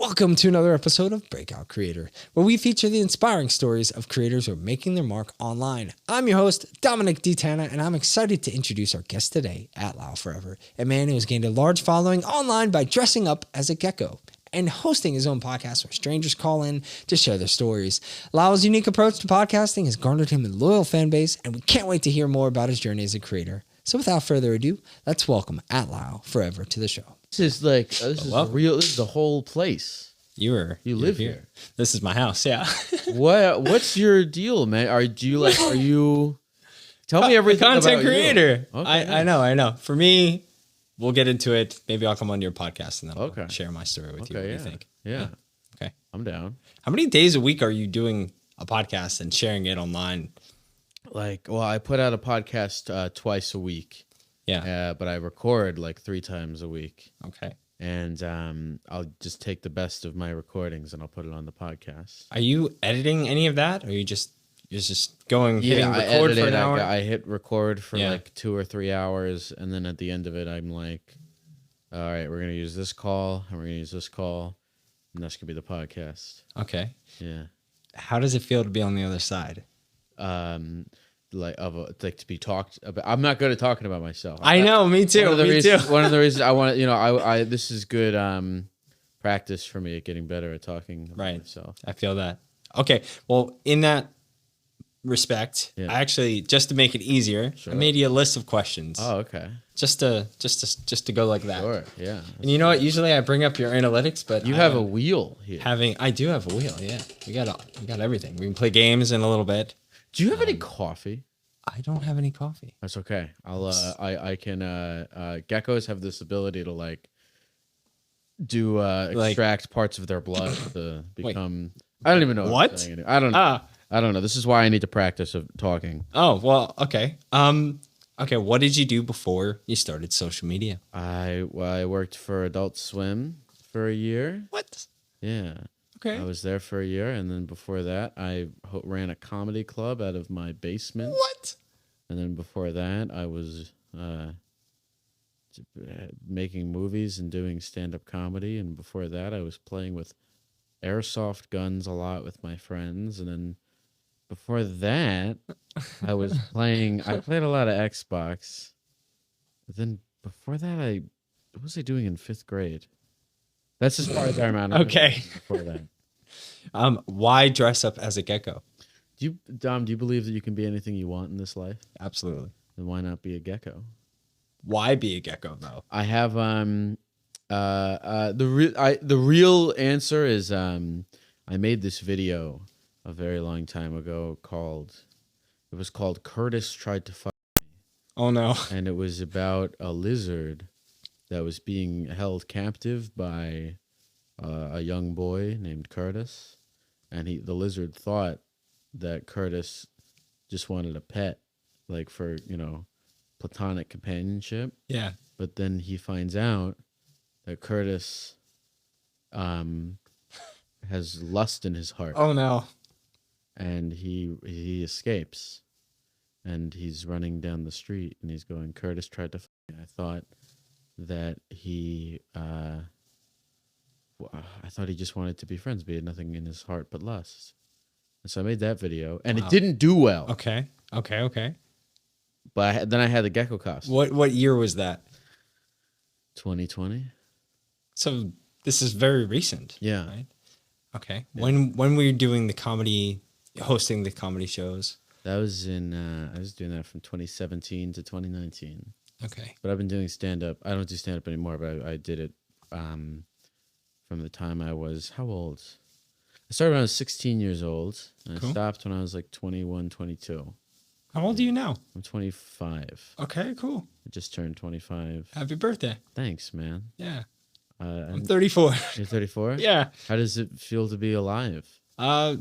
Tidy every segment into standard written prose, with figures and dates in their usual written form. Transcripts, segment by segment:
Welcome to another episode of Breakout Creator, where we feature the inspiring stories of creators who are making their mark online. I'm your host, Dominic DeTana, and I'm excited to introduce our guest today at Lyle Forever, a man who has gained a large following online by dressing up as a gecko and hosting his own podcast where strangers call in to share their stories. Lyle's unique approach to podcasting has garnered him a loyal fan base, and we can't wait to hear more about his journey as a creator. So without further ado, let's welcome at Lyle Forever to the show. This is real. This is the whole place. You live here. This is my house. Yeah. What's your deal, man? Are you? Tell me everything. Content about creator. You. Okay. I know. For me, we'll get into it. Maybe I'll come on your podcast and then I'll Okay. share my story with you. What do you think? Yeah. Okay. I'm down. How many days a week are you doing a podcast and sharing it online? I put out a podcast twice a week. Yeah. But I record like 3 times a week. Okay. And I'll just take the best of my recordings and I'll put it on the podcast. Are you editing any of that, or are you just hitting record for an hour? I hit record for like 2 or 3 hours, and then at the end of it, I'm like, all right, we're gonna use this call, and we're gonna use this call, and that's gonna be the podcast. Okay. Yeah. How does it feel to be on the other side? To be talked about. I'm not good at talking about myself. I know, me too. One of the reasons I want to, I this is good practice for me at getting better at talking about myself. I feel that. Okay, well, in that respect, I actually, just to make it easier, I made you a list of questions. Oh, okay. Just to go like that. Sure. Yeah. And you know what? Usually I bring up your analytics, but you have a wheel here. I do have a wheel. Yeah, we got everything. We can play games in a little bit. Do you have any coffee? I don't have any coffee. That's okay. I can geckos have this ability to extract parts of their blood to become I don't even know what? I don't know. This is why I need to practice of talking. Oh, well, okay. Okay, what did you do before you started social media? I worked for Adult Swim for a year. What? Yeah. Okay. I was there for a year, and then before that, I ran a comedy club out of my basement. What? And then before that, I was making movies and doing stand-up comedy. And before that, I was playing with airsoft guns a lot with my friends. And then before that, I played a lot of Xbox. But then before that, what was I doing in 5th grade? That's as far as I remember. Okay. Before that. Why dress up as a gecko? Dom, do you believe that you can be anything you want in this life? Absolutely. Then why not be a gecko? Why be a gecko though? I have the real answer is I made this video a very long time ago called Curtis Tried to Fuck Me. Oh no. And it was about a lizard that was being held captive by a young boy named Curtis, and the lizard thought that Curtis just wanted a pet, like for platonic companionship. Yeah. But then he finds out that Curtis has lust in his heart. Oh no. And he escapes, and he's running down the street, and he's going, Curtis tried to fuck me. I thought that I thought he just wanted to be friends, but he had nothing in his heart but lust. And so I made that video, and it didn't do well. Okay. But then I had the gecko costume. What year was that? 2020. So this is very recent. Yeah. Right? Okay. Yeah. When were you doing hosting the comedy shows? That was I was doing that from 2017 to 2019. Okay. But I've been doing stand-up. I don't do stand-up anymore, but I did it from the time I was, how old? I started when I was 16 years old, and I stopped when I was like 21, 22. How old are you now? I'm 25. Okay, cool. I just turned 25. Happy birthday. Thanks, man. Yeah. I'm 34. You're 34? Yeah. How does it feel to be alive?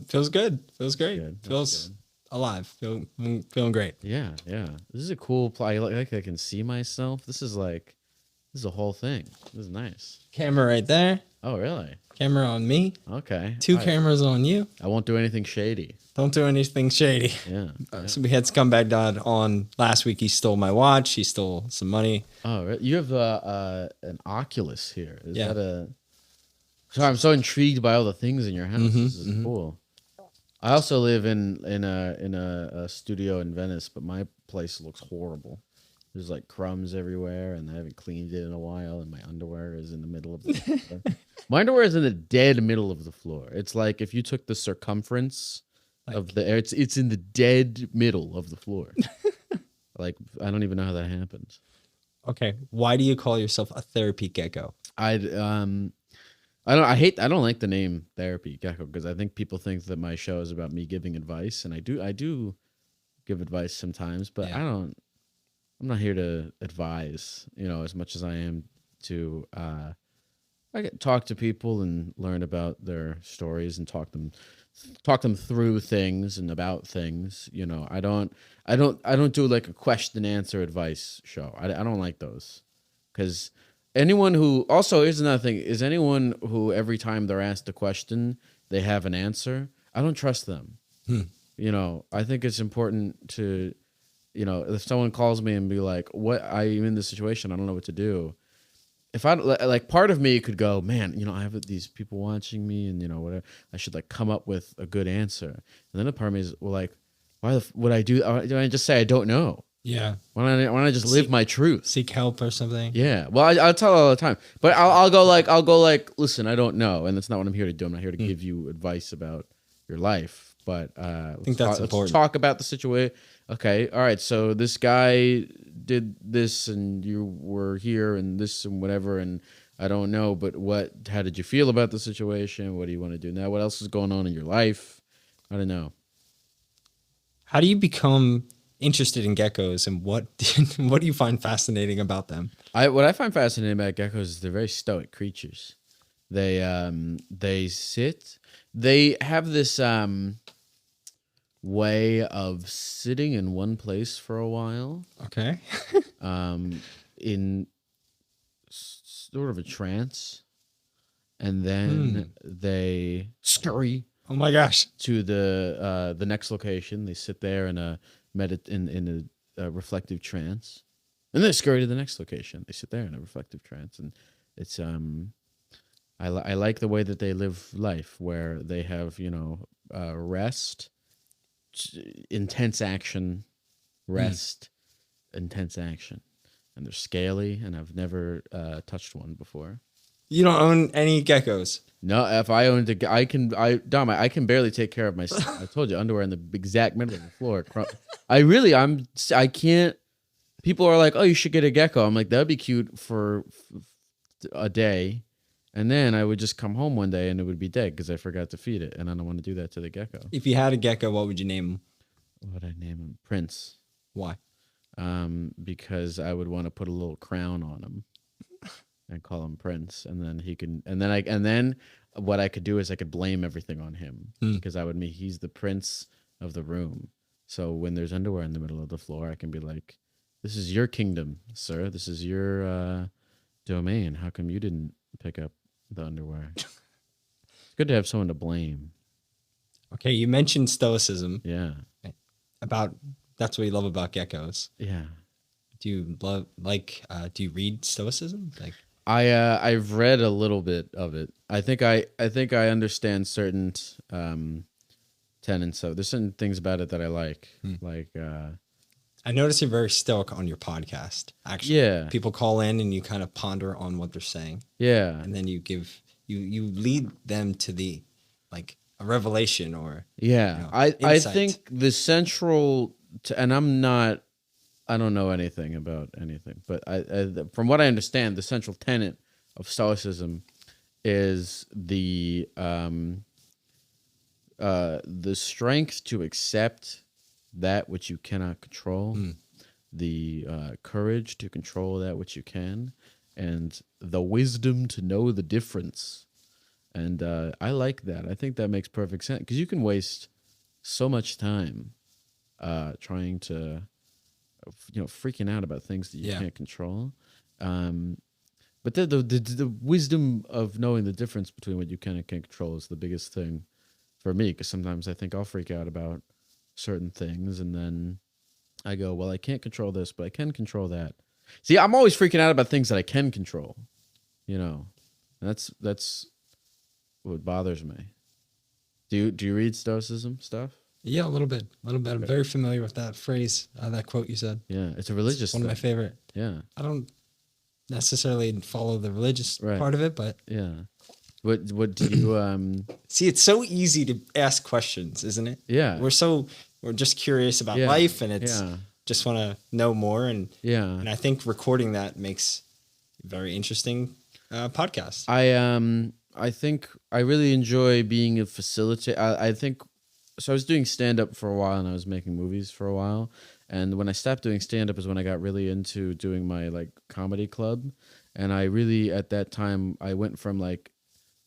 Feels good. Feels great. Good. Feels good. Alive. Feeling great. Yeah. This is a cool play. I can see myself. This is a whole thing. This is nice. Camera right there. Oh, really? Camera on me. Okay. 2 cameras on you. I won't do anything shady. Don't do anything shady. Yeah. So we had Scumbag Dad on last week. He stole my watch. He stole some money. Oh, you have an Oculus here. Is that So I'm so intrigued by all the things in your house. Mhm, This is mhm. cool. I also live in a studio in Venice, but my place looks horrible. There's like crumbs everywhere, and I haven't cleaned it in a while. And my underwear is in the middle of the floor. My underwear is in the dead middle of the floor. It's like if you took the circumference of Like, the air, it's in the dead middle of the floor. Like I don't even know how that happened. okay, why do you call yourself a therapy gecko? I don't like the name therapy gecko because I think people think that my show is about me giving advice, and I do give advice sometimes, but Yeah. I'm not here to advise, as much as I am to I get talk to people and learn about their stories and talk them through things and about things. I don't do like a question answer advice show. I don't like those because anyone who also here's another thing is anyone who every time they're asked a question they have an answer. I don't trust them. Hmm. I think it's important to if someone calls me and be like, "What? I'm in this situation. I don't know what to do." If I like, part of me could go, "Man, I have these people watching me, and whatever. I should like come up with a good answer." And then a part of me is, well, like, why would I do? Do I just say I don't know? Yeah. Why don't I just live my truth? Seek help or something. Yeah. Well, I'll tell all the time, but I'll go like, listen, I don't know, and that's not what I'm here to do. I'm not here to give you advice about your life, but I think that's important. Let's talk about the situation. Okay. All right. So this guy did this, and you were here, and this, and whatever, and I don't know, but how did you feel about the situation? What do you want to do now? What else is going on in your life? I don't know. How do you become interested in geckos, and what what do you find fascinating about them? What I find fascinating about geckos is they're very stoic creatures. They sit. They have this way of sitting in one place for a while, Okay. in sort of a trance, and then they scurry Oh my gosh. to the next location. They sit there in a in a reflective trance, and they scurry to the next location. They sit there in a reflective trance, and it's I like the way that they live life, where they have rest, intense action, rest, intense action, and they're scaly. And I've never touched one before. You don't own any geckos. No, if I owned I can barely take care of myself. I told you, underwear in the exact middle of the floor. I can't. People are like, "Oh, you should get a gecko." I'm like, that'd be cute for a day, and then I would just come home one day and it would be dead because I forgot to feed it, and I don't want to do that to the gecko. If you had a gecko, what would you name him? What would I name him? Prince. Why? Because I would want to put a little crown on him and call him Prince, and then he can, and then what I could do is I could blame everything on him because he's the prince of the room. So when there's underwear in the middle of the floor, I can be like, "This is your kingdom, sir. This is your domain. How come you didn't pick up the underwear?" It's good to have someone to blame. Okay, you mentioned stoicism. Yeah, That's what you love about geckos. yeah. Do you do you read stoicism? Like, I've read a little bit of it. I think I understand certain tenets. So there's certain things about it that I like. Like I notice you're very stoic on your podcast. Actually, yeah, people call in and you kind of ponder on what they're saying, yeah, and then you lead them to the like a revelation or yeah. I think the central and I don't know anything about anything, but from what I understand, the central tenet of Stoicism is the strength to accept that which you cannot control, the courage to control that which you can, and the wisdom to know the difference. And I like that. I think that makes perfect sense because you can waste so much time trying to, freaking out about things that you can't control. But the wisdom of knowing the difference between what you can and can't control is the biggest thing for me, because sometimes I think I'll freak out about certain things, and then I go, well, I can't control this, but I can control that. See, I'm always freaking out about things that I can control, and that's what bothers me. Do you read Stoicism stuff? Yeah, a little bit. I'm very familiar with that phrase, that quote you said. Yeah, it's a It's religious one of my thing. favorite. Yeah, I don't necessarily follow the religious right. part of it, but Yeah. What do you see, it's so easy to ask questions, isn't it? Yeah. We're just curious about Yeah. life, and it's Yeah. just want to know more, and Yeah. I think recording that makes a very interesting podcast. I think I really enjoy being a facilitator. I think so. I was doing stand up for a while, and I was making movies for a while. And when I stopped doing stand up is when I got really into doing my like comedy club. And I really at that time I went from like,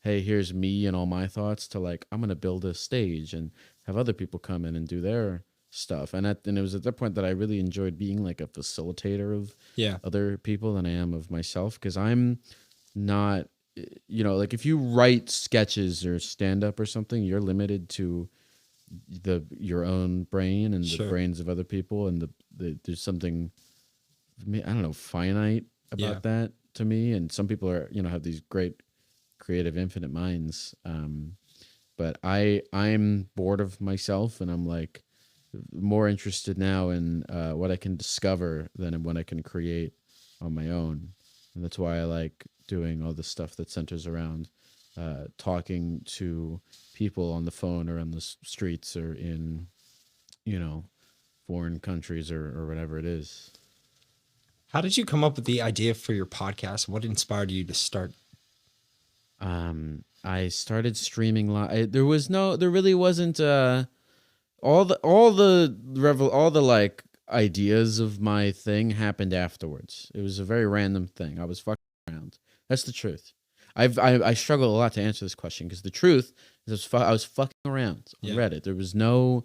hey, here's me and all my thoughts to like I'm gonna build a stage and have other people come in and do their stuff. And it was at that point that I really enjoyed being like a facilitator of Yeah. other people than I am of myself, because I'm not, like if you write sketches or stand up or something, you're limited to your own brain and the Sure. brains of other people, and there's something, I don't know, finite about that to me. And some people are have these great creative infinite minds, but I'm bored of myself, and I'm like more interested now in what I can discover than in what I can create on my own. And that's why I like doing all the stuff that centers around talking to people on the phone or on the streets or in, foreign countries or whatever it is. How did you come up with the idea for your podcast? What inspired you to start? I started streaming live. There really wasn't all the like ideas of my thing happened afterwards. It was a very random thing. I was fucking around. That's the truth. I struggle a lot to answer this question because the truth is I was fucking around on Reddit. There was no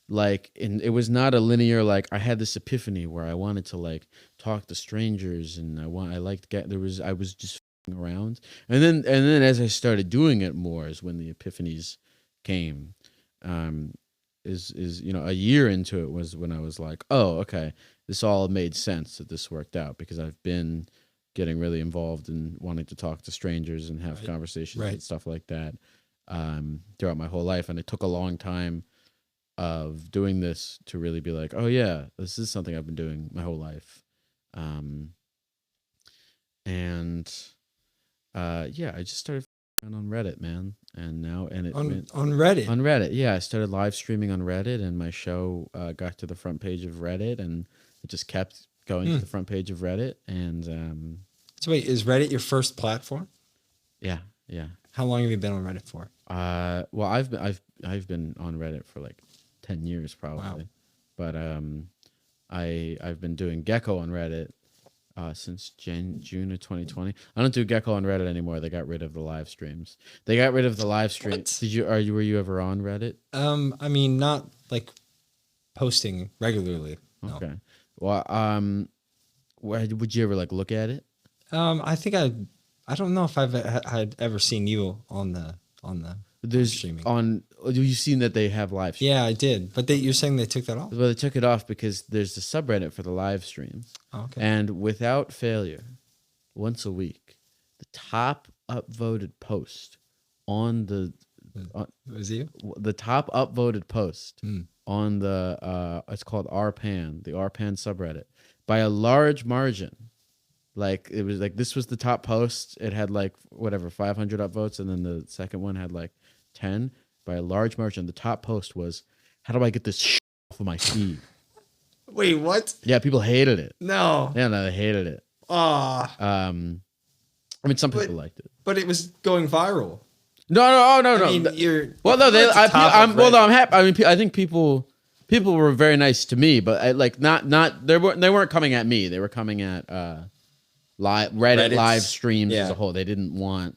it was not a linear like I had this epiphany where I wanted to like talk to strangers and I was just fucking around, and then as I started doing it more is when the epiphanies came. Is a year into it was when I was like, oh, okay, this all made sense that this worked out, because I've been getting really involved in wanting to talk to strangers and have conversations and stuff like that throughout my whole life. And it took a long time of doing this to really be like, oh yeah, this is something I've been doing my whole life. I just started on Reddit, man. And now, and On Reddit. On Reddit, yeah. I started live streaming on Reddit, and my show got to the front page of Reddit, and it just kept going to the front page of Reddit. And so wait, is Reddit your first platform? Yeah. How long have you been on Reddit for? Well, I've been on Reddit for like 10 years probably. Wow. But I've been doing Gecko on Reddit since June of 2020. I don't do Gecko on Reddit anymore. They got rid of the live streams. They got rid of the live streams. Were you ever on Reddit? I mean, not like posting regularly. No. Okay. Well, would you ever like look at it? I think I don't know if I'd ever seen you on the There's streaming. You've seen that they have live streams. Yeah, I did. But you're saying they took that off? Well, they took it off because there's a subreddit for the live streams. Oh, okay. And without failure, once a week, the top upvoted post on the was you? The top upvoted post on the it's called RPAN, the RPAN subreddit, by a large margin. Like it was like this was the top post. It had like whatever 500 upvotes, and then the second one had like 10 by a large margin. The top post was, "How do I get this shit off of my feed?" Wait, what? Yeah, people hated it. No. Yeah, no, they hated it. I mean, some people liked it, but it was going viral. No. I mean, I'm happy. I mean, I think people were very nice to me, but they weren't coming at me. They were coming at Reddit live streams as a whole. They didn't want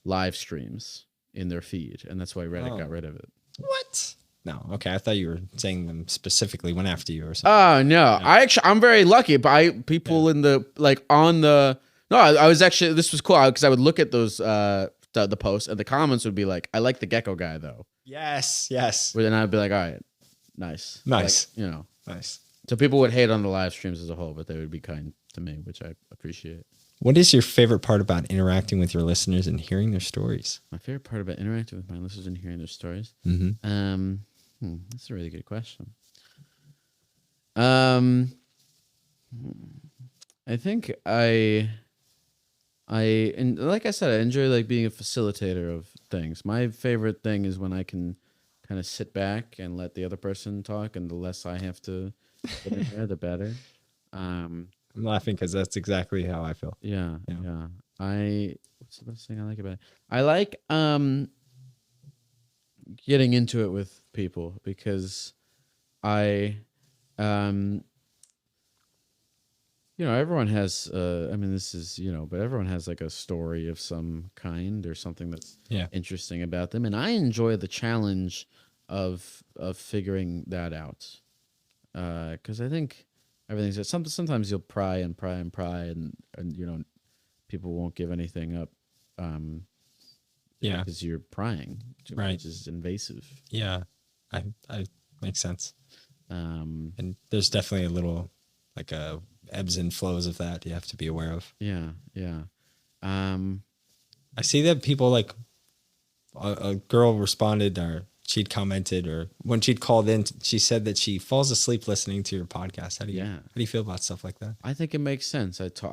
live streams in their feed, and that's why Reddit got rid of it. What? No, okay. I thought you were saying them specifically went after you or something. Oh no, I'm very lucky. But people in the I was actually, this was cool because I would look at those the posts, and the comments would be like, "I like the Gecko guy though." Yes. Where then I'd be like, "All right, nice." Nice. Nice. So people would hate on the live streams as a whole, but they would be kind to me, which I appreciate. What is your favorite part about interacting with your listeners and hearing their stories? My favorite part about interacting with my listeners and hearing their stories. Mm-hmm. That's a really good question. I think and like I said, I enjoy like being a facilitator of things. My favorite thing is when I can kind of sit back and let the other person talk, and the less I have to put in there, the better. Um, I'm laughing because that's exactly how I feel. yeah, Yeah. yeah. What's the best thing I like about it? I like getting into it with people because I um everyone has I mean this is, but everyone has like a story of some kind or something that's Yeah. interesting about them, and I enjoy the challenge of figuring that out. Cuz I think everything's sometimes you'll pry and pry and pry and people won't give anything up um Yeah. because you're prying too Right. much is invasive. Yeah. I makes sense. Um And there's definitely a little like ebbs and flows of that you have to be aware of. yeah, yeah. Um I see that people like a girl responded or she'd commented or when she'd called in, she said that she falls asleep listening to your podcast. yeah. How do you feel about stuff like that? I think it makes sense. I talk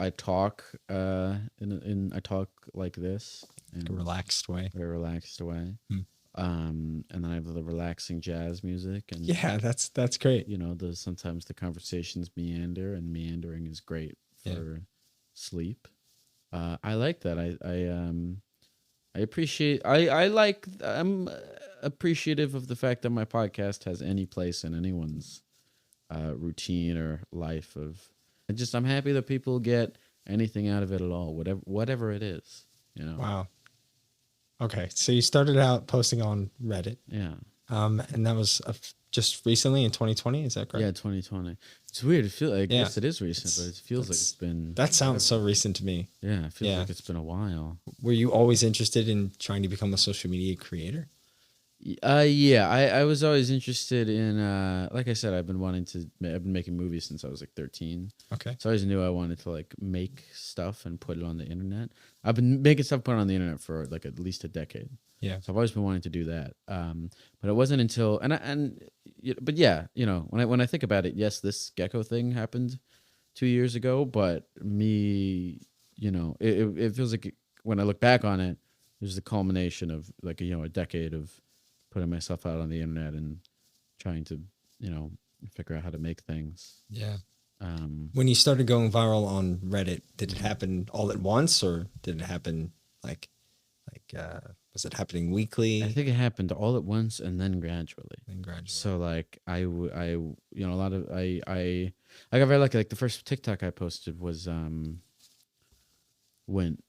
I talk like this Like a in relaxed way. a very relaxed way. Hmm. And then I have the relaxing jazz music, and Yeah, that's great. sometimes the conversations meander, and meandering is great Yeah. for sleep. I like that. I appreciate I like I'm appreciative of the fact that my podcast has any place in anyone's routine or life of. I'm happy that people get anything out of it at all, whatever it is. Wow. Okay, so you started out posting on Reddit, Yeah. and that was just recently in 2020. Is that correct? Yeah, 2020. It's weird. I Yeah. guess it is recent, but it feels like it's been. That sounds so recent to me. Yeah, it feels Yeah. like it's been a while. Were you always interested in trying to become a social media creator? Yeah, I was always interested in like I said, I've been making movies since I was like 13. Okay. So I always knew I wanted to like make stuff and put it on the internet. I've been making stuff put on the internet for like at least a decade. Yeah. So I've always been wanting to do that. But it wasn't until but yeah, when I think about it, yes, this Gecko thing happened 2 years ago, but me, it feels like when I look back on it, there's the culmination of like a decade of putting myself out on the internet and trying to, figure out how to make things. Yeah. Um, When you started going viral on Reddit, did it happen all at once, or did it happen like was it happening weekly? I think it happened all at once and then gradually. And gradually. So like a lot of I got very lucky. Like the first TikTok I posted was went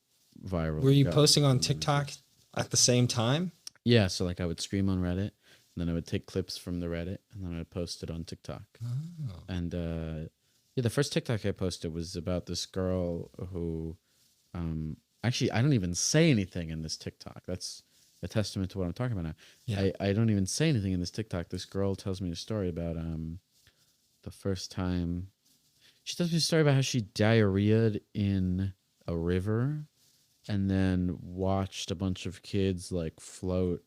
viral. Were you posting on TikTok at the same time? Yeah, so like I would stream on Reddit, and then I would take clips from the Reddit, and then I would post it on TikTok. Oh. And the first TikTok I posted was about this girl who, actually, I don't even say anything in this TikTok. That's a testament to what I'm talking about now. Yeah. I don't even say anything in this TikTok. This girl tells me a story about the first time. She tells me a story about how she diarrheaed in a river and then watched a bunch of kids like float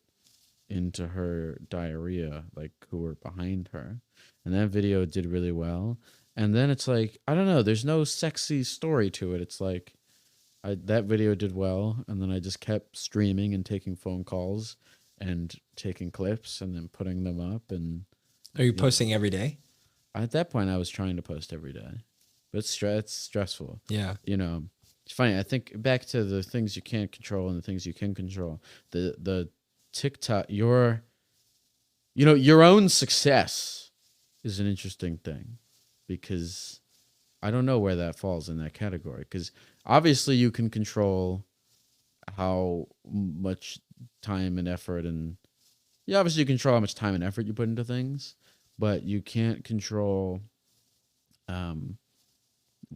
into her diarrhea, like who were behind her. And that video did really well. And then it's like, I don't know, there's no sexy story to it. It's like that video did well, and then I just kept streaming and taking phone calls and taking clips and then putting them up. And Are you posting every day? at that point I was trying to post every day. But it's stressful. Yeah. It's funny. I think back to the things you can't control and the things you can control. The TikTok, your own success is an interesting thing, because I don't know where that falls in that category. Because obviously you can control how much time and effort, and obviously you control how much time and effort you put into things, but you can't control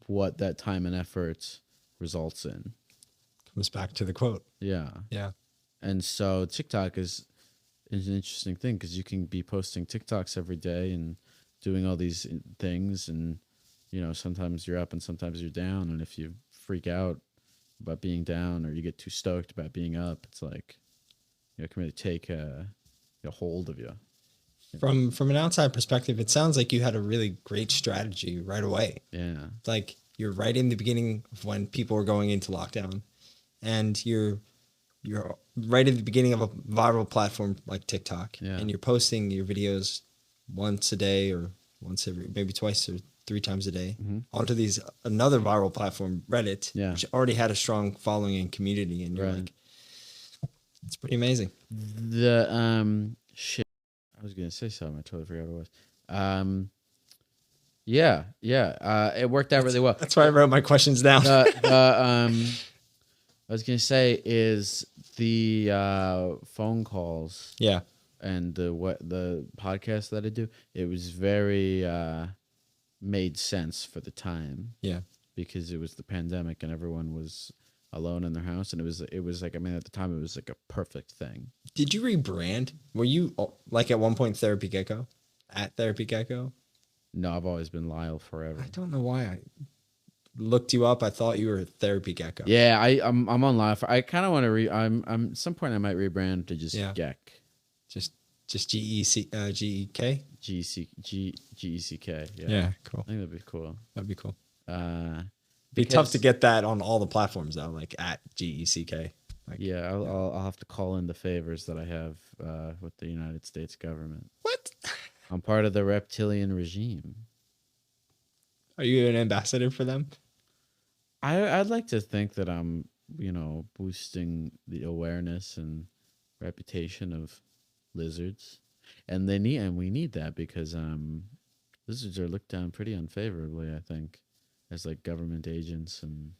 what that time and effort results in. Comes back to the quote. Yeah. Yeah. And so TikTok is an interesting thing, because you can be posting TikToks every day and doing all these things, and sometimes you're up and sometimes you're down, and if you freak out about being down, or you get too stoked about being up, it's like, it can really take a hold of you. From an outside perspective, it sounds like you had a really great strategy right away. Yeah. Like you're right in the beginning of when people were going into lockdown, and you're right at the beginning of a viral platform like TikTok, and you're posting your videos once a day or once every, maybe twice or 3 times a day onto another viral platform, Reddit, which already had a strong following and community, and you're like, it's pretty amazing. Shit, I was gonna say something. I totally forgot what it was. It worked out really well. That's why I wrote my questions down. I was gonna say is the phone calls. Yeah. And the podcast that I do, it was very made sense for the time. Yeah. Because it was the pandemic and everyone was alone in their house, and it was like, I mean, at the time it was like a perfect thing. Did you rebrand? Were you like at one point Therapy Gecko? At Therapy Gecko? No, I've always been Lyle forever. I don't know why I looked you up. I thought you were Therapy Gecko. Yeah, I'm on Lyle. I kind of want to I'm at some point I might rebrand to just Gek. Just G-E-C-G-E-K? G-E-C-K. Yeah, cool. I think that'd be cool. That'd be cool. Be tough to get that on all the platforms though, like at G-E-C-K. Like, I'll have to call in the favors that I have with the United States government. What? I'm part of the reptilian regime. Are you an ambassador for them? I'd like to think that I'm, boosting the awareness and reputation of lizards, and we need that because lizards are looked down pretty unfavorably, I think, as like government agents, and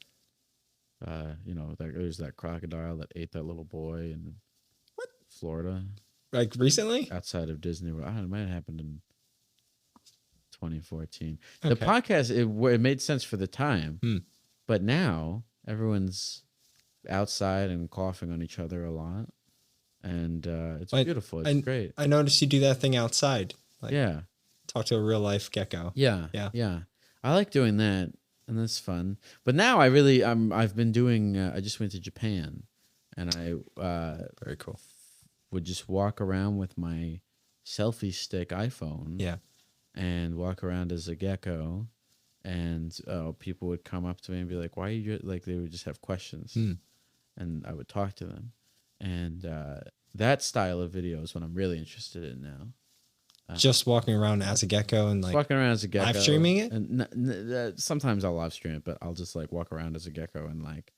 there's that crocodile that ate that little boy in Florida, like recently, outside of Disney World. It might have happened in 2014. Okay. The podcast it made sense for the time, but now everyone's outside and coughing on each other a lot, and it's beautiful. It's great. I noticed you do that thing outside. Like, talk to a real life gecko. Yeah. I like doing that, and that's fun. But now I've been doing. I just went to Japan, and I very cool. Would just walk around with my selfie stick iPhone. Yeah. And walk around as a gecko, and people would come up to me and be like, "Why are you?" Like they would just have questions, and I would talk to them, and that style of video is what I'm really interested in now. Just walking around as a gecko and like walking around as a gecko, live streaming it. And sometimes I'll live stream it, but I'll just like walk around as a gecko and like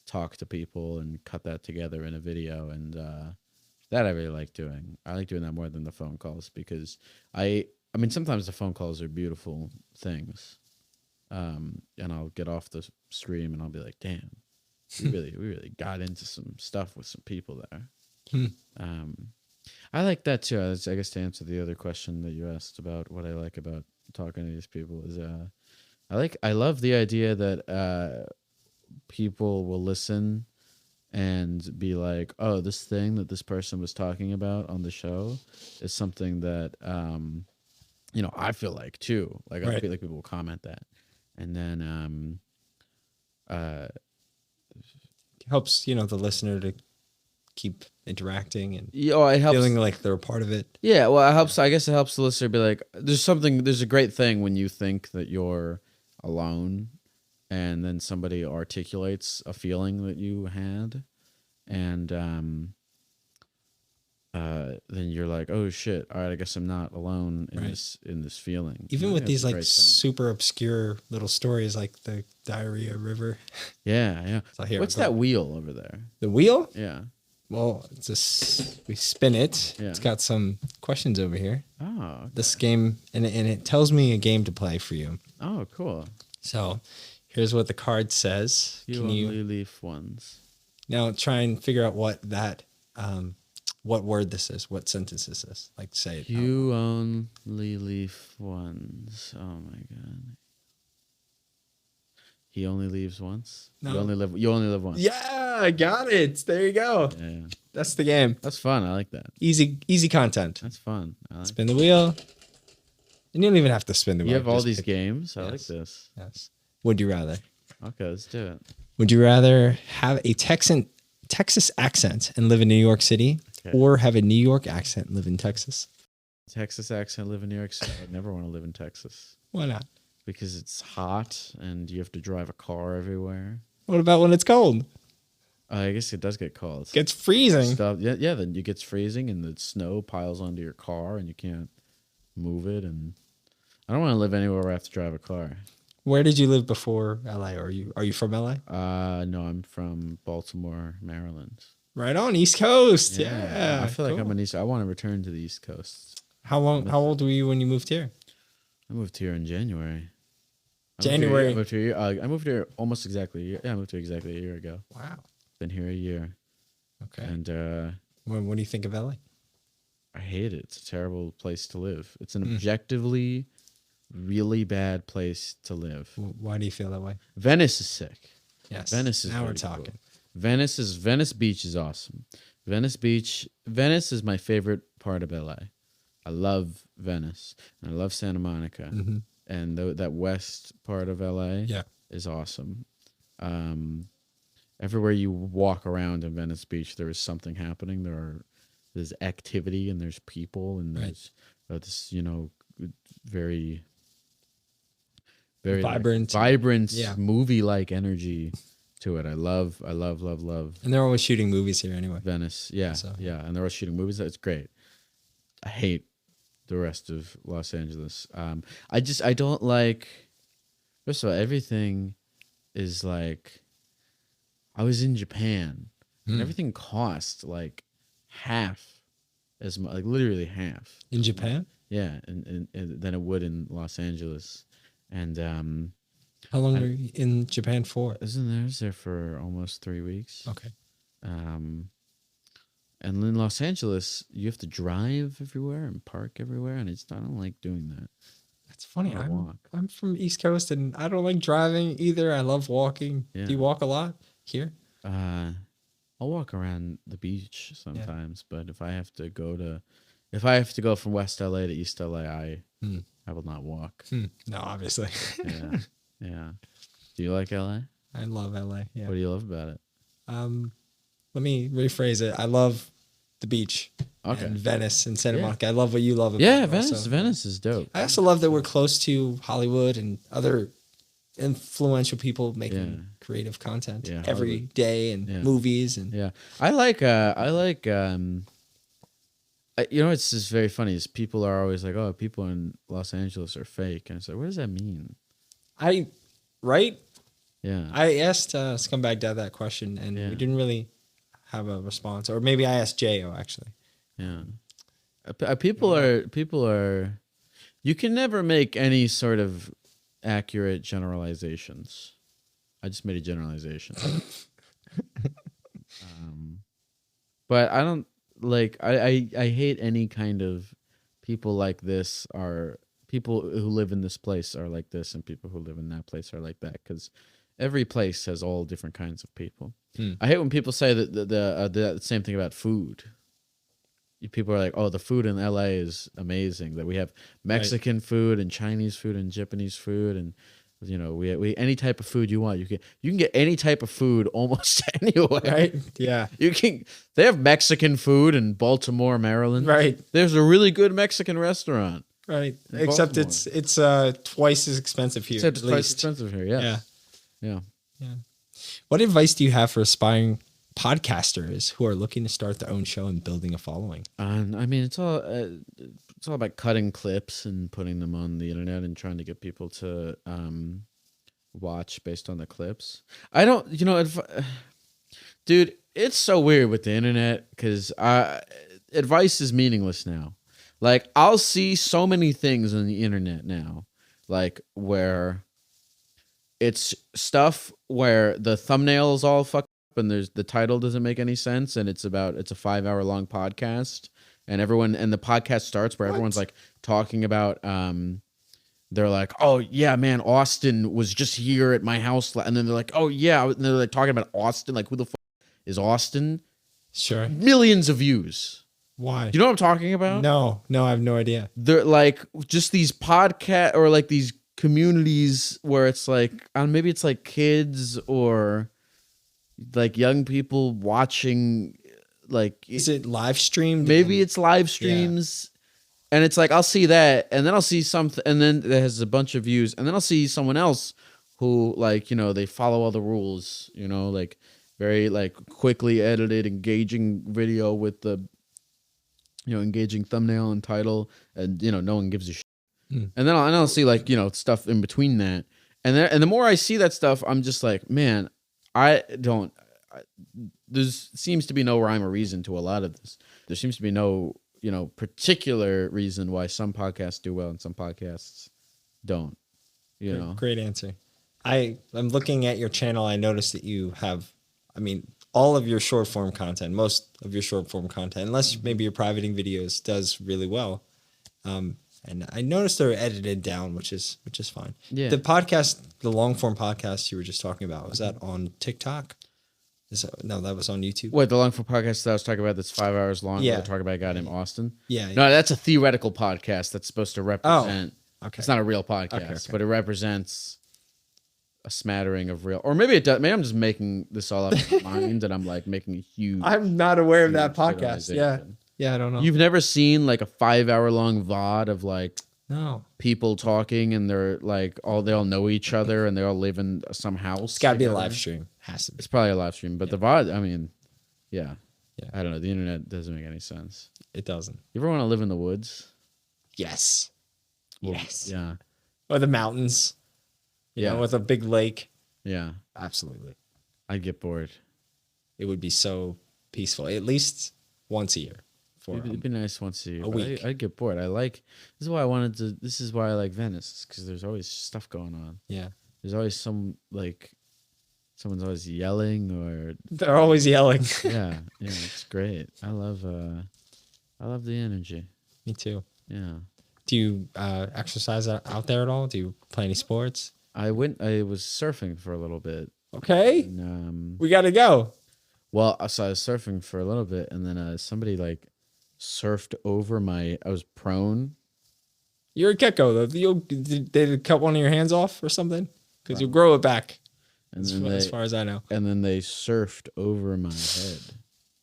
talk to people and cut that together in a video, and that I really like doing. I like doing that more than the phone calls because I mean, sometimes the phone calls are beautiful things, and I'll get off the stream and I'll be like, "Damn, we really got into some stuff with some people there." I like that too. I guess to answer the other question that you asked about what I like about talking to these people is, I love the idea that people will listen and be like, "Oh, this thing that this person was talking about on the show is something that." I feel like too. Like I feel like people will comment that, and then helps the listener to keep interacting and it helps feeling like they're a part of it. Yeah, well, it helps. I guess it helps the listener be like, there's a great thing when you think that you're alone, and then somebody articulates a feeling that you had, and then you're like, oh shit, all right, I guess I'm not alone in this feeling. Even with these like super obscure little stories like the diarrhea river. Yeah. So what's that wheel over there? The wheel? Yeah. Well, we spin it. Yeah. It's got some questions over here. Oh. Okay. This game, and it tells me a game to play for you. Oh, cool. So here's what the card says. You only leaf ones. Now try and figure out what that what word this is, what sentence this is. Like say it. You only leave ones. Oh my god. He only leaves once? No. You only live once. Yeah, I got it. There you go. Yeah. That's the game. That's fun. I like that. Easy content. That's fun. Spin the wheel. And you don't even have to spin the wheel. You have all these games. I like this. Yes. Would you rather? Okay, let's do it. Would you rather have a Texas accent and live in New York City, or have a New York accent and live in Texas? Texas accent, live in New York City. I'd never want to live in Texas. Why not? Because it's hot and you have to drive a car everywhere. What about when it's cold? I guess it does get cold. It gets freezing. Yeah. Then it gets freezing and the snow piles onto your car and you can't move it. And I don't want to live anywhere where I have to drive a car. Where did you live before LA? Are you from LA? No, I'm from Baltimore, Maryland. Right on, East Coast. Yeah. I feel like I'm an East. I want to return to the East Coast. How old were you when you moved here? I moved here in January. January. I moved here almost exactly a year. Yeah, I moved here exactly a year ago. Wow. Been here a year. Okay. And what do you think of LA? I hate it. It's a terrible place to live. It's an objectively really bad place to live. Why do you feel that way? Venice is sick. Yes. Venice is now we're very talking. cool. Venice Beach is awesome. Venice is my favorite part of LA. I love Venice and I love Santa Monica, and that west part of LA is awesome. Everywhere you walk around in Venice Beach, there is something happening. There's activity and there's people and there's this very very vibrant, movie-like energy to it. I love. And they're always shooting movies here anyway. Venice, yeah. And they're always shooting movies. It's great. I hate the rest of Los Angeles. I don't like. First of all, everything is like. I was in Japan, and everything cost like half as much, like literally half. In Japan? Yeah, and than it would in Los Angeles. And how long were you in Japan for? I was there for almost 3 weeks. Okay. And in Los Angeles, you have to drive everywhere and park everywhere, and I don't like doing that. That's funny. I'm from East Coast, and I don't like driving either. I love walking. Yeah. Do you walk a lot here? I'll walk around the beach sometimes, but if I have to go from West LA to East LA, I will not walk. No, obviously. Yeah. Do you like LA? I love LA. Yeah. What do you love about it? Let me rephrase it. I love the beach. Okay. And Venice and Santa Monica. I love what you love about it. Venice is dope. I also love that we're close to Hollywood and other influential people making creative content every day and movies and I like it's just very funny is people are always like, oh, people in Los Angeles are fake, and it's like, what does that mean? I asked Scumbag Dad that question, and we didn't really have a response, or maybe I asked Jo actually. People are you can never make any sort of accurate generalizations. I just made a generalization. But I don't like I hate any kind of people like this are people who live in this place are like this and people who live in that place are like that, because every place has all different kinds of people. I hate when people say that the same thing about food. People are like, oh, the food in LA is amazing, that we have Mexican food and Chinese food and Japanese food, and we any type of food you want, you can get any type of food almost anywhere. Right? Yeah. They have Mexican food in Baltimore, Maryland. Right. There's a really good Mexican restaurant. Right. Except it's twice as expensive here. Except it's twice as expensive here. Yes. Yeah. What advice do you have for aspiring podcasters who are looking to start their own show and building a following? I mean, it's all about cutting clips and putting them on the internet and trying to get people to watch based on the clips. I don't, dude, it's so weird with the internet because advice is meaningless now. Like, I'll see so many things on the internet now, like where it's stuff where the thumbnail is all fucked up and the title doesn't make any sense, and it's a 5-hour long podcast, and the podcast starts where everyone's like talking about they're like, oh yeah, man, Austin was just here at my house, and then they're like, oh yeah, and they're like talking about Austin, like who the fuck is Austin? Sure. Millions of views. Why? Do you know what I'm talking about? No, I have no idea. They're like just these podcast or like these communities where it's like maybe it's like kids or like young people watching, like Is it live streamed? maybe it's live Yeah. streams. And it's like, I'll see that, and then I'll see something, and then it has a bunch of views, and then I'll see someone else who, like, they follow all the rules, like very, like, quickly edited, engaging video with the, engaging thumbnail and title, and, no one gives a shit. Hmm. And then I'll see, like, stuff in between that. And the more I see that stuff, I'm just like, man, there seems to be no rhyme or reason to a lot of this. There seems to be no particular reason why some podcasts do well and some podcasts don't. Great answer. I'm looking at your channel. I noticed that you have, all of your short form content, most of your short form content, unless maybe your privating videos, does really well. And I noticed they're edited down, which is fine. Yeah. The podcast, the long form podcast you were just talking about, was that on TikTok? No, that was on YouTube. What, the long form podcast that I was talking about that's 5 hours long? Yeah. We're talking about a guy named Austin? Yeah. No, that's a theoretical podcast that's supposed to represent. Okay. It's not a real podcast, Okay. but it represents a smattering of real. Or maybe it does. Maybe I'm just making this all up in my mind and I'm like making a huge. I'm not aware of that podcast. generalization. Yeah, I don't know. You've never seen like a 5 hour long VOD of like No. people talking and they're like they all know each other and they all live in some house. It's got to be a together? live stream. Has to be. It's probably a live stream, but the VOD, yeah. Yeah. I don't know. The internet doesn't make any sense. It doesn't. You ever want to live in the woods? Yes. Well, Yes. Yeah. Or the mountains. Yeah. With a big lake. Yeah. Absolutely. I'd get bored. It would be so peaceful. At least once a year. It'd be nice once a year. a week. I'd get bored. This is why I like Venice, because there's always stuff going on. Yeah. There's always someone's always yelling or They're always yelling. yeah, it's great. I love the energy. Me too. Yeah. Do you exercise out there at all? Do you play any sports? I was surfing for a little bit. Okay. And, We got to go. well, so I was surfing for a little bit, and then somebody like surfed over I was prone. You're a gecko, though. They cut one of your hands off or something? Because you grow it back, And as far as I know. And then they surfed over my head.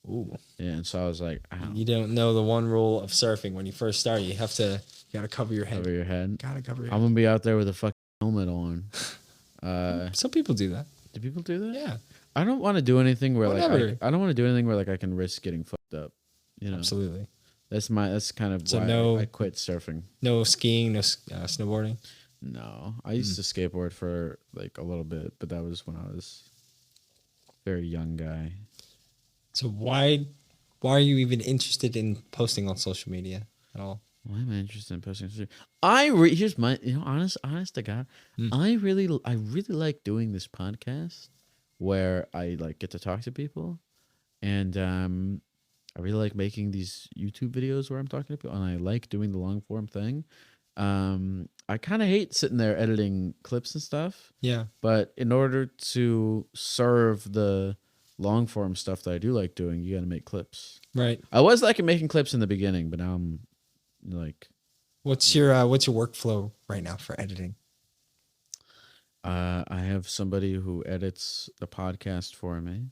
Ooh. Yeah, and so I was like, ow. You don't know the one rule of surfing. When you first start, you got to cover your head. Over your head. Got to cover your I'm head. gonna be out there with a fucking helmet on. Some people do that. Do people do that? Yeah. I don't want to do anything where Whatever. I don't want to do anything where like I can risk getting fucked up. Absolutely. That's kind of So why I quit surfing. No skiing, no snowboarding. No, I used to skateboard for like a little bit, but that was when I was a very young guy. So why are you even interested in posting on social media at all? Why am I interested in posting? Here's my honest to God, I really like doing this podcast where I like get to talk to people, and I really like making these YouTube videos where I'm talking to people, and I like doing the long form thing. I kind of hate sitting there editing clips and stuff. Yeah. But in order to serve the long form stuff that I do like doing, you got to make clips. Right. I was liking making clips in the beginning, but now I'm like, What's your workflow right now for editing? I have somebody who edits the podcast for me,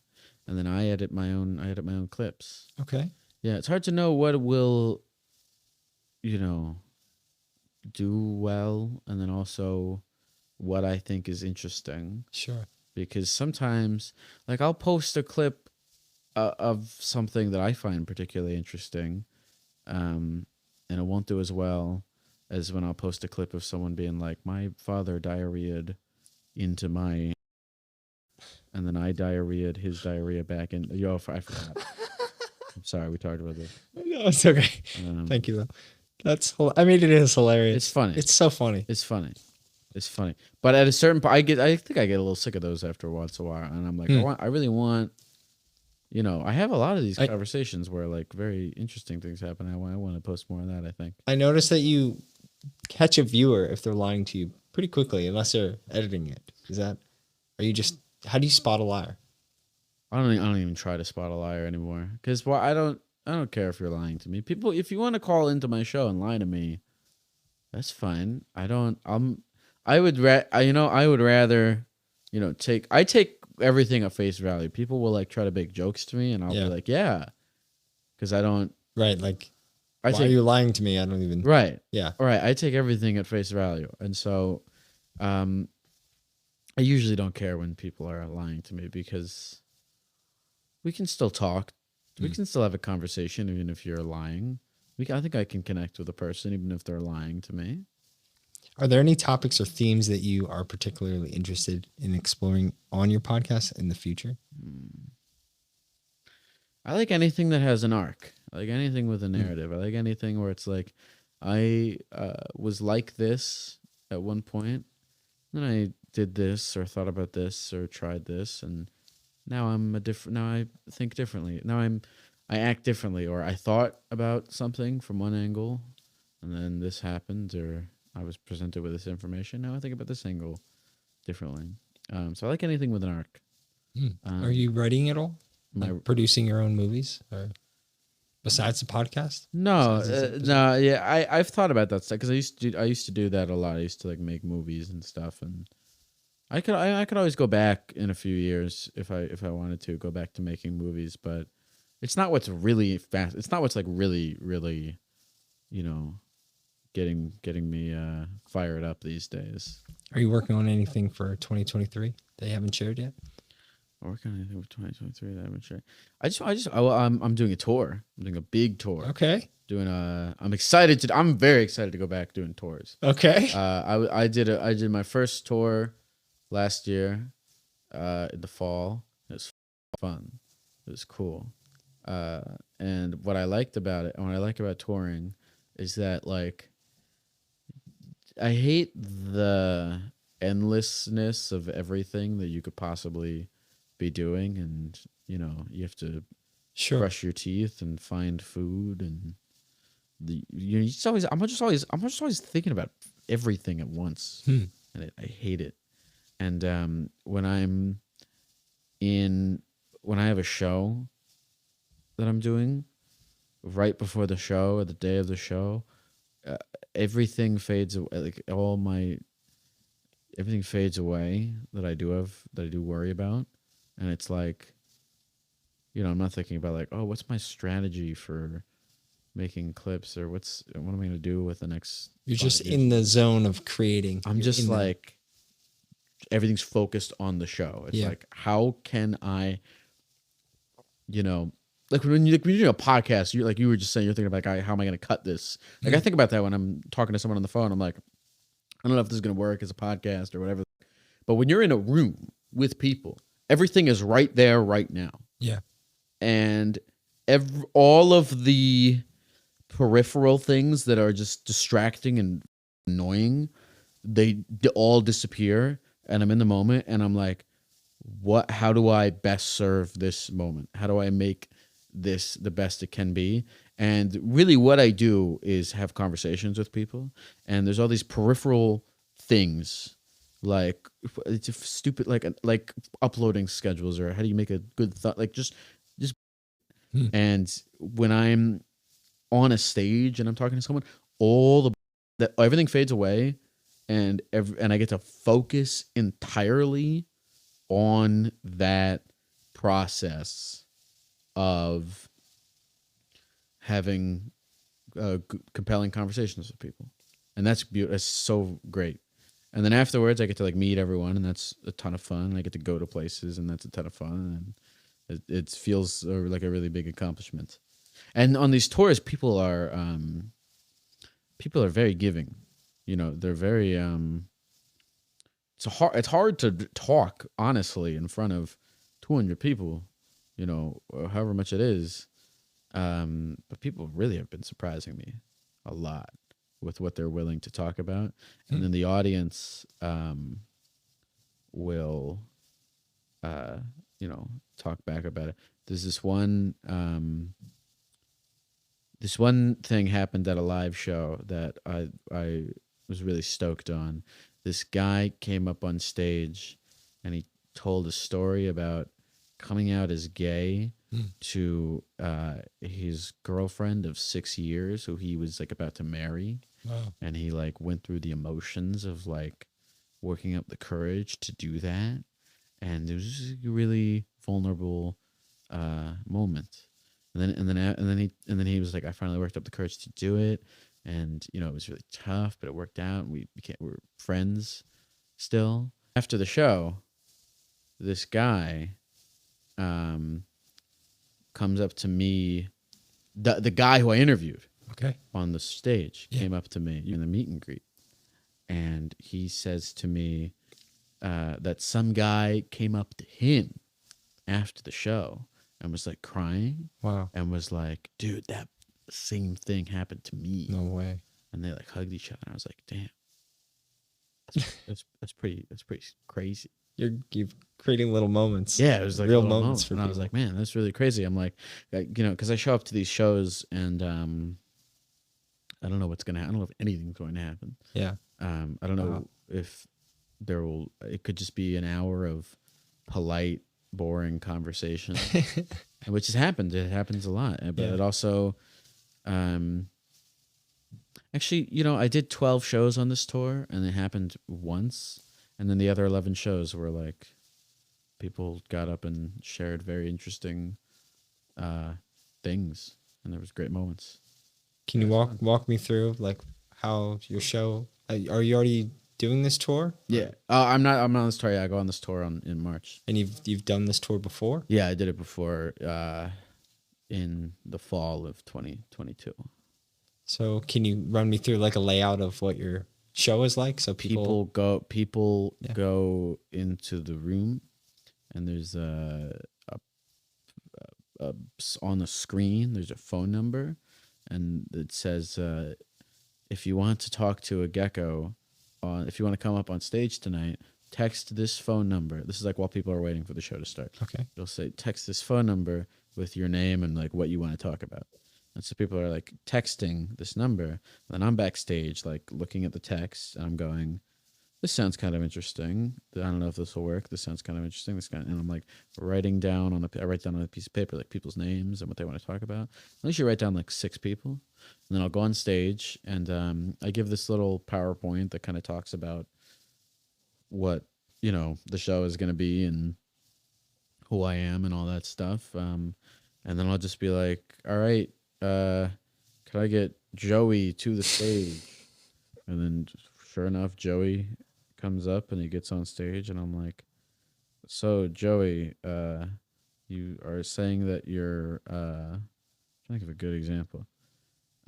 and then I edit my own clips. Okay. Yeah, it's hard to know what will, do well, and then also what I think is interesting. Sure. Because sometimes, like, I'll post a clip of something that I find particularly interesting, and it won't do as well as when I'll post a clip of someone being like, my father diarrheaed into my, and then I diarrheaed his diarrhea back in. I forgot. I'm sorry, we talked about this. No, it's okay. Thank you, though. It is hilarious. It's funny. It's so funny. It's funny. It's funny. But at a certain point, I think I get a little sick of those after once a while. And I'm like, I really want, I have a lot of these conversations where like very interesting things happen. I want to post more of that, I think. I noticed that you catch a viewer if they're lying to you pretty quickly, unless they're editing it. How do you spot a liar? I don't even try to spot a liar anymore. Because I don't care if you're lying to me. People, if you want to call into my show and lie to me, that's fine. I would rather, I take everything at face value. People will like try to make jokes to me, and I'll be like, yeah, because I don't. Right, like, I why are you lying to me? I don't even. Right. Yeah. Right. I take everything at face value, and so, I usually don't care when people are lying to me because we can still talk. We can still have a conversation even if you're lying. I think I can connect with a person even if they're lying to me. Are there any topics or themes that you are particularly interested in exploring on your podcast in the future? I like anything that has an arc. I like anything with a narrative. I like anything where it's like, I was like this at one point, then I did this or thought about this or tried this, and now I'm a different. Now I think differently. I act differently, or I thought about something from one angle, and then this happened, or I was presented with this information. Now I think about this angle differently. So I like anything with an arc. Are you writing at all? My Like producing your own movies, or besides the podcast? No, Besides this episode? no, yeah, I've thought about that stuff because I used to do that a lot. I used to like make movies and stuff, and I could always go back in a few years if I wanted to go back to making movies, but it's not what's really fast. It's not what's like really, you know, getting me fired up these days. Are you working on anything for 2023 that you haven't shared yet? Working on anything for 2023 that I haven't shared. I'm doing a tour. I'm doing a big tour. Okay. I'm very excited to go back doing tours. Okay. I did my first tour last year, in the fall. It was fun. It was cool. And what I liked about it, and what I like about touring, is that like I hate the endlessness of everything that you could possibly be doing, and you have to brush your teeth and find food, and I'm just always thinking about everything at once, and I hate it. And when I have a show that I'm doing, right before the show or the day of the show, everything fades away. Like everything fades away that I do worry about, and it's like, I'm not thinking about like, oh, what's my strategy for making clips, or what am I going to do with the next? You're just in the zone of creating. I'm just like, everything's focused on the show. It's like, how can I, like when you're doing a podcast, you were just saying, you're thinking about like, how am I going to cut this? Like I think about that when I'm talking to someone on the phone. I'm like, I don't know if this is going to work as a podcast or whatever. But when you're in a room with people, everything is right there, right now. Yeah. And all of the peripheral things that are just distracting and annoying, they all disappear. And I'm in the moment, and I'm like, how do I best serve this moment? How do I make this the best it can be? And really what I do is have conversations with people, and there's all these peripheral things, like it's stupid, like uploading schedules, or how do you make a good thought, like just and when I'm on a stage and I'm talking to someone, everything fades away, and I get to focus entirely on that process of having compelling conversations with people, and that's beautiful. It's so great. And then afterwards, I get to like meet everyone, and that's a ton of fun. I get to go to places, and that's a ton of fun, and it feels like a really big accomplishment. And on these tours, people are very giving. They're very it's hard to talk honestly in front of 200 people, or however much it is. But people really have been surprising me a lot with what they're willing to talk about. And then the audience will talk back about it. There's this one thing happened at a live show that I was really stoked on. This guy came up on stage, and he told a story about coming out as gay to his girlfriend of 6 years, who he was like about to marry. Wow. And he like went through the emotions of like working up the courage to do that. and it was just a really vulnerable moment. And then he was like, I finally worked up the courage to do it, and it was really tough, but it worked out, and we're friends still. After the show, this guy um, comes up to me. The guy who I interviewed Okay. on the stage Yeah. came up to me in the meet and greet, and he says to me that some guy came up to him after the show and was like crying. Wow. And was like, dude, that same thing happened to me. No way. And they like hugged each other. And I was like, damn, that's pretty crazy. You're creating little moments. Yeah, it was like real a little moments moment. for And people. I was like, man, that's really crazy. I'm like, because I show up to these shows and I don't know what's gonna happen. I don't know if anything's going to happen. Yeah. I don't know Wow. if it could just be an hour of polite, boring conversation, which has happened. It happens a lot, but Yeah. it also, actually, I did 12 shows on this tour, and it happened once, and then the other 11 shows were like, people got up and shared very interesting things, and there was great moments. Can you walk me through like how your show? Are you already doing this tour? Yeah, I'm not on this tour. Yeah, I go on this tour in March. And you've done this tour before? Yeah, I did it before in the fall of 2022. So can you run me through like a layout of what your show is like? So people People Yeah. go into the room, and there's on the screen there's a phone number, and it says if you want to talk to a Gecko, if you want to come up on stage tonight, text this phone number. This is like while people are waiting for the show to start. Okay. You'll say text this phone number with your name and like what you want to talk about. And so people are like texting this number, and then I'm backstage like looking at the text, and I'm going, this sounds kind of interesting. I don't know if this will work. This sounds kind of interesting. And I'm like I write down on a piece of paper like people's names and what they want to talk about. At least you write down like 6 people, and then I'll go on stage, and I give this little PowerPoint that kind of talks about what the show is going to be and who I am and all that stuff. And then I'll just be like, all right, can I get Joey to the stage? And then sure enough, Joey comes up and he gets on stage, and I'm like, so Joey, you are saying that you're I'm trying to give a good example.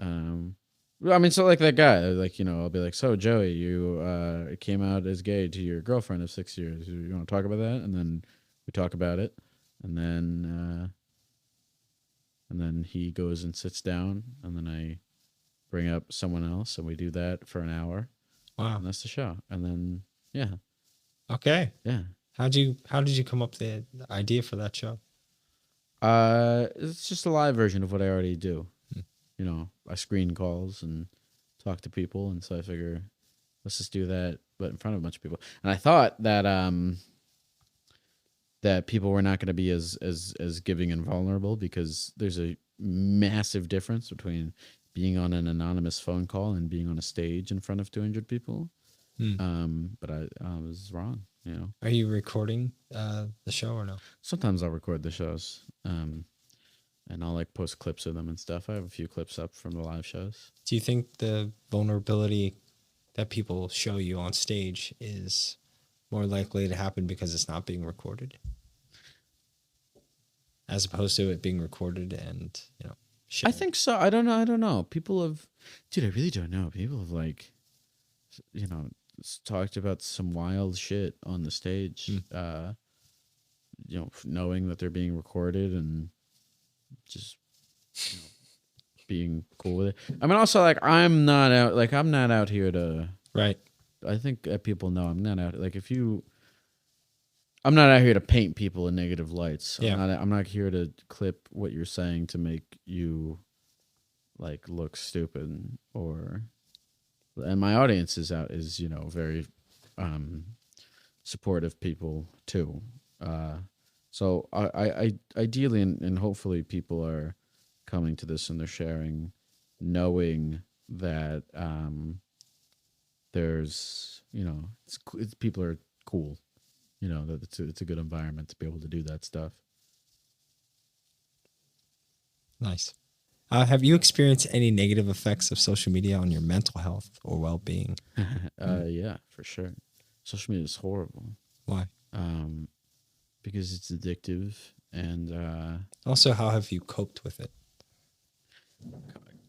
I mean, so like that guy, like, I'll be like, so Joey, you came out as gay to your girlfriend of 6 years. You want to talk about that? And then we talk about it, and then he goes and sits down, and then I bring up someone else, and we do that for an hour. Wow. And that's the show. And then, yeah. Okay. Yeah. How did you come up with the idea for that show? It's just a live version of what I already do. I screen calls and talk to people, and so I figure let's just do that, but in front of a bunch of people. And I thought that that people were not going to be as giving and vulnerable, because there's a massive difference between being on an anonymous phone call and being on a stage in front of 200 people. But I was wrong. Are you recording the show or no? Sometimes I'll record the shows, and I'll like post clips of them and stuff. I have a few clips up from the live shows. Do you think the vulnerability that people show you on stage is more likely to happen because it's not being recorded, as opposed to it being recorded and shared? I think so. I don't know. People have, dude, I really don't know. People have like, talked about some wild shit on the stage. Knowing that they're being recorded and just being cool with it. I mean, also like I'm not out here to. Right. I think people know I'm not out. Like I'm not out here to paint people in negative lights. Yeah. I'm not here to clip what you're saying to make you like look stupid and my audience is very supportive people too. So I ideally and hopefully people are coming to this and they're sharing, knowing that there's people are cool. that it's a good environment to be able to do that stuff. Nice. Have you experienced any negative effects of social media on your mental health or well-being? Yeah, for sure. Social media is horrible. Why? Because it's addictive, and Also, how have you coped with it?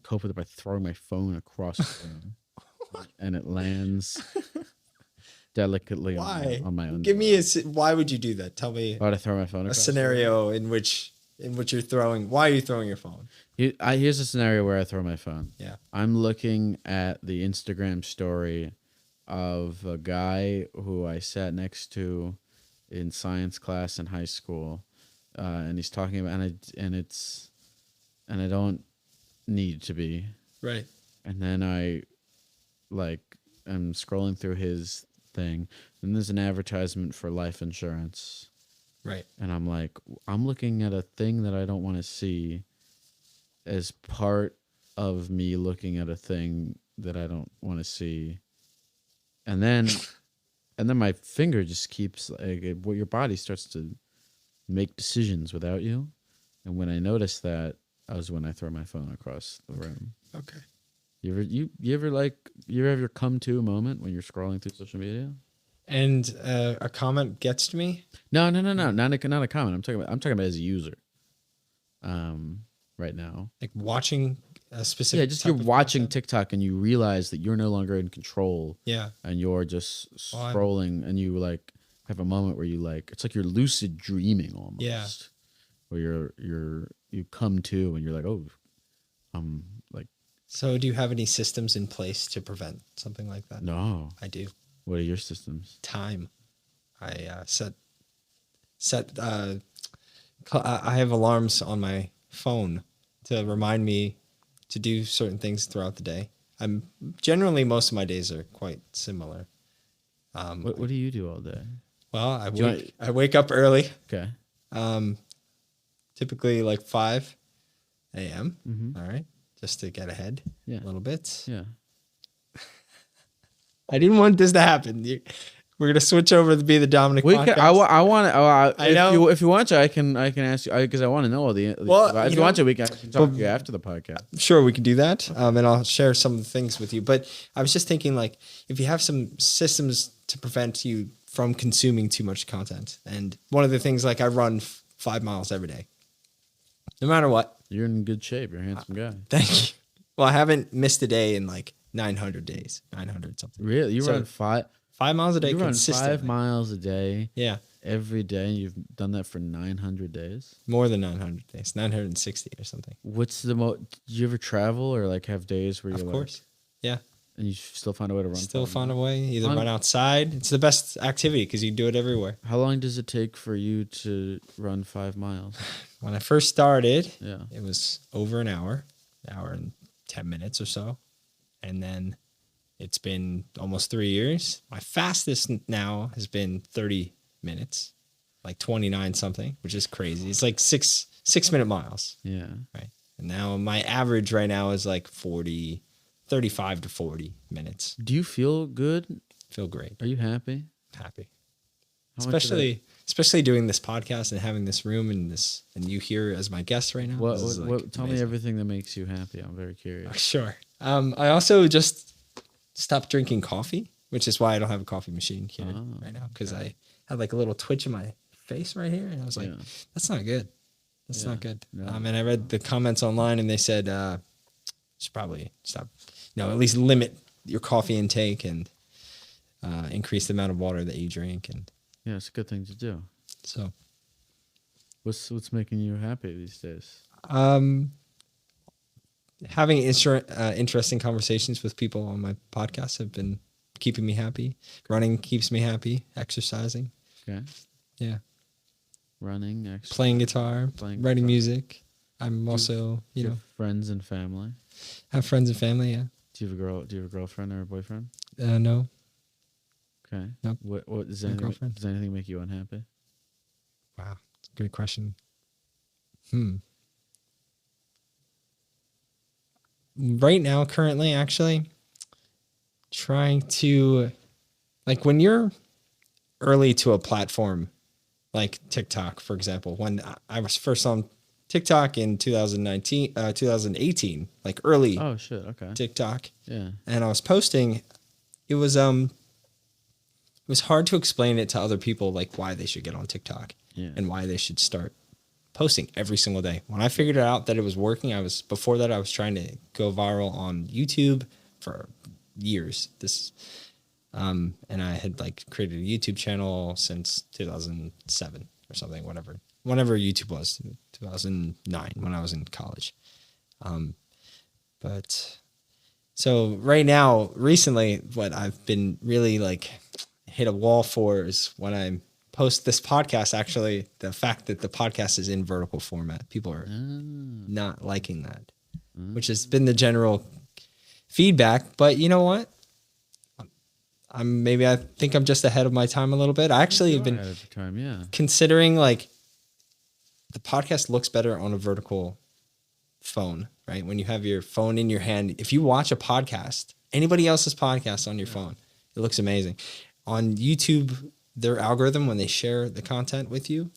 cope with it by throwing my phone across the room, and it lands delicately on my Give me underwear. why would you do that? Tell me Why would I throw my phone a across scenario in which you're throwing. Why are you throwing your phone? Here's a scenario where I throw my phone. Yeah. I'm looking at the Instagram story of a guy who I sat next to in science class in high school, and he's talking about and I don't need to be. Right. And then I I'm scrolling through his thing, and there's an advertisement for life insurance. Right. And I'm like, I'm looking at a thing that I don't want to see as part of me looking at a thing that I don't want to see. And then my finger just keeps your body starts to make decisions without you. And when I notice that, was when I throw my phone across the room. Okay. You ever come to a moment when you're scrolling through social media? And a comment gets to me? No, not a comment. I'm talking about as a user. Right now, Like watching a specific. Yeah, just you're watching TikTok and you realize that you're no longer in control. Yeah. And you're just scrolling, and you have a moment where you it's like you're lucid dreaming almost. Yeah. Where you come to and you're like, oh, So do you have any systems in place to prevent something like that? No. I do. What are your systems? Time. I I have alarms on my phone to remind me to do certain things throughout the day. I'm generally, most of my days are quite similar. What do you do all day? Well, I wake up early. Okay. Typically like 5 a.m. Mm-hmm. All right. Just to get ahead a little bit. Yeah. I didn't want this to happen. We're gonna switch over to be the Dominic podcast. I want to. I know. If you want to, I can ask you because I want to know all the. Well, if you want to, we can talk to you after the podcast. Sure, we can do that, and I'll share some of the things with you. But I was just thinking, if you have some systems to prevent you from consuming too much content, and one of the things, I run 5 miles every day, no matter what. You're in good shape. You're a handsome guy. Thank you. Well, I haven't missed a day in 900 days, 900 something. Really, you run 5 miles a day. You run consistently. 5 miles a day. Yeah. Every day. You've done that for 900 days. More than 900 days, 960 or something. What's the most? Do you ever travel or have days where you're? Of course. Yeah. And you still find a way to run. Still find a way. Either run outside. It's the best activity because you can do it everywhere. How long does it take for you to run 5 miles? When I first started, Yeah. it was over an hour and 10 minutes or so. And then it's been almost 3 years. My fastest now has been 30 minutes, 29 something, which is crazy. It's like 6-minute miles. Yeah. Right. And now my average right now is 35 to 40 minutes. Do you feel good? Feel great. Are you happy? Happy. How much of that- Especially doing this podcast and having this room and you here as my guest right now. What, This is, tell me amazing. everything that makes you happy. I'm very curious. Sure. I also just stopped drinking coffee, which is why I don't have a coffee machine here right now, because I had a little twitch in my face right here, and I was like, that's not good. That's not good. No. And I read the comments online, and they said should probably stop, at least limit your coffee intake and increase the amount of water that you drink. And Yeah, it's a good thing to do. so What's making you happy these days? having interesting conversations with people on my podcast have been keeping me happy. Running keeps me happy. Exercising. Okay. Yeah. Running, Playing guitar, writing music. I'm also, friends and family. have friends and family. Yeah. Do you have a girlfriend or a boyfriend? No. Okay. Nope. What does No anything, girlfriend. does anything make you unhappy? Wow. Good question. Right now, currently, actually, trying to, when you're early to a platform like TikTok, for example. When I was first on TikTok in 2018, like early Oh shit. Okay. TikTok, Yeah. and I was posting, it was hard to explain it to other people, like why they should get on TikTok Yeah. and why they should start posting every single day. When I figured it out that it was working, before that I was trying to go viral on YouTube for years. And I had like created a YouTube channel since 2007 or something, whenever YouTube was, 2009 when I was in college. But so right now, recently, what I've been really like hit a wall for is when I post this podcast, actually, the fact that the podcast is in vertical format. People are not liking that, which has been the general feedback. But you know what? I think I'm just ahead of my time a little bit. I actually have been Ahead of your time, yeah. considering like the podcast looks better on a vertical phone, right? When you have your phone in your hand, if you watch a podcast, anybody else's podcast on your phone, it looks amazing. On YouTube, their algorithm, when they share the content with you,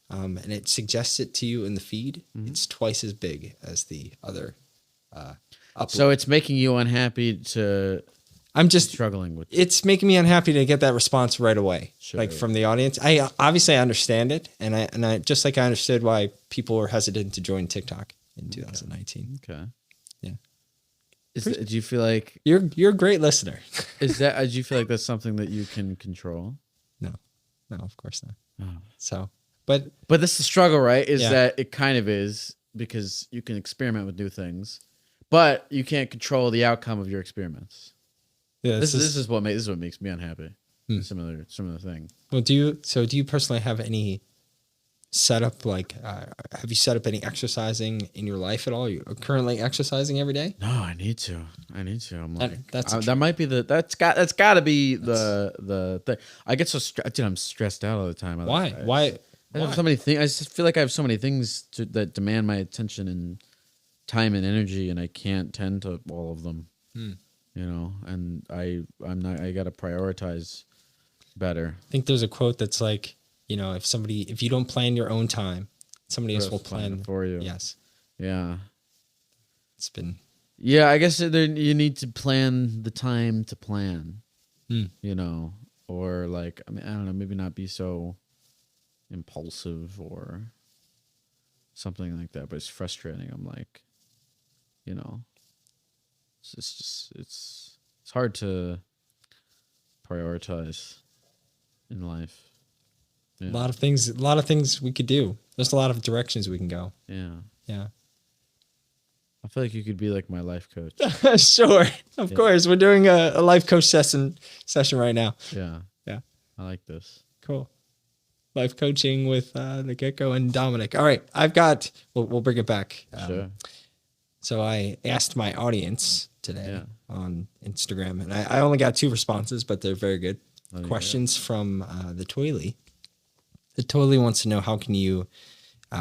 and it suggests it to you in the feed, it's twice as big as the other upload. So it's making you unhappy to. I'm just struggling with. It's making me unhappy to get that response right away, Sure. like from the audience. I obviously understand it, and I just like I understood why people were hesitant to join TikTok in 2019. Okay. Yeah. Do you feel like You're a great listener. do you feel like that's something that you can control? No, of course not. Oh. So, but this is the struggle, right? Is Yeah. that it kind of is because you can experiment with new things, but you can't control the outcome of your experiments. yeah, This is what makes me unhappy. Similar thing. Well, do you personally have any setup? Like, have you set up any exercising in your life at all? Are you currently exercising every day? No, I need to. I'm like, That might be that's got to be the thing. I get so I'm stressed out all the time. Why? I have so many things. I just feel like I have so many things that demand my attention and time and energy, and I can't tend to all of them. You know, and I got to prioritize better. I think there's a quote that's like, if you don't plan your own time, somebody else will plan it for you. Yes. Yeah. It's been. Yeah, I guess you need to plan the time to plan. You know, or like I don't know, maybe not be so impulsive or something like that. But it's frustrating. I'm like, it's hard to prioritize in life. Yeah. A lot of things we could do. There's a lot of directions we can go. Yeah. Yeah. I feel like you could be like my life coach. Sure. Of course. We're doing a life coach session right now. Yeah. Yeah. I like this. Cool. Life coaching with the Gecko and Dominic. All right. We'll bring it back. Sure. So I asked my audience today on Instagram, and I only got 2 responses, but they're very good. Questions from the Toily. The Toily wants to know, how can you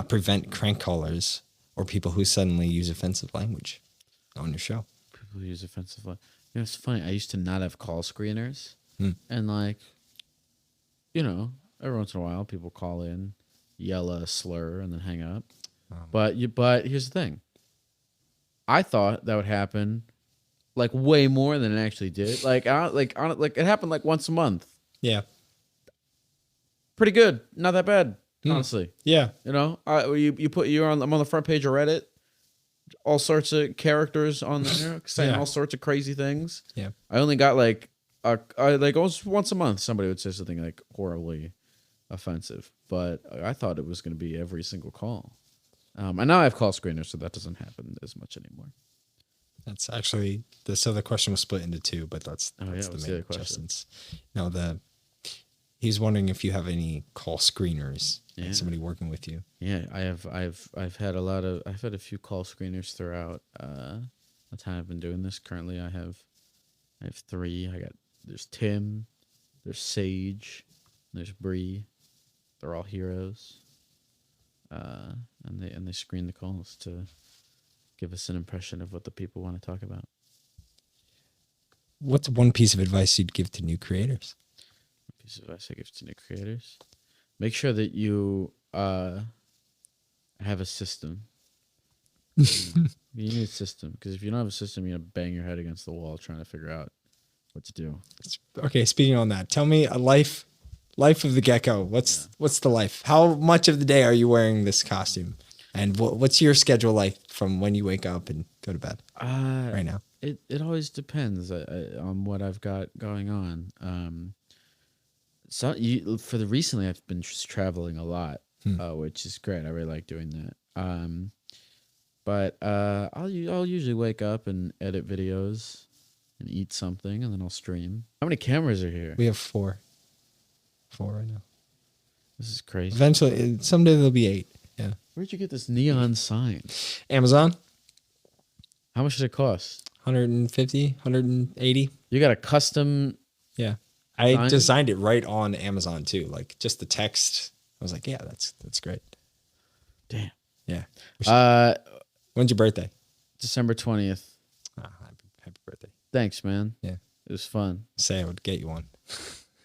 prevent crank callers or people who suddenly use offensive language on your show? People who use offensive language. It's funny. I used to not have call screeners, and like, every once in a while, people call in, yell a slur, and then hang up. But here's the thing. I thought that would happen, like way more than it actually did. Like it happened like once a month. Yeah. Pretty good. Not that bad, honestly. Yeah. I'm on the front page of Reddit. All sorts of characters on there saying all sorts of crazy things. Yeah. I only got like almost once a month somebody would say something like horribly offensive, but I thought it was going to be every single call. And now I have call screeners, so that doesn't happen as much anymore. That's actually the question was split into 2, but that's the main question. No, he's wondering if you have any call screeners and somebody working with you. Yeah, I've had a few call screeners throughout the time I've been doing this. Currently, I have 3. There's Tim, there's Sage, there's Bree. They're all heroes. And they screen the calls to give us an impression of what the people want to talk about. What's one piece of advice you'd give to new creators? Piece of advice I give to new creators: make sure that you have a system. You need a system, because if you don't have a system, you're gonna bang your head against the wall trying to figure out what to do. Okay, speaking on that, tell me a life of the Gecko. What's the life? How much of the day are you wearing this costume? And what's your schedule like from when you wake up and go to bed right now? It always depends on what I've got going on. Recently I've been just traveling a lot, which is great. I really like doing that. But I'll usually wake up and edit videos and eat something, and then I'll stream. How many cameras are here? We have 4 right now. This is crazy. Eventually, someday there'll be 8. Yeah. Where'd you get this neon sign? Amazon, How much does it cost? 150, 180. You got a custom. Yeah. I Sign? designed it right on Amazon too. Like just the text. I was like, yeah, that's great. Damn. Yeah. When's your birthday? December 20th. Oh, happy birthday. Thanks, man. Yeah. It was fun. Say I would get you one.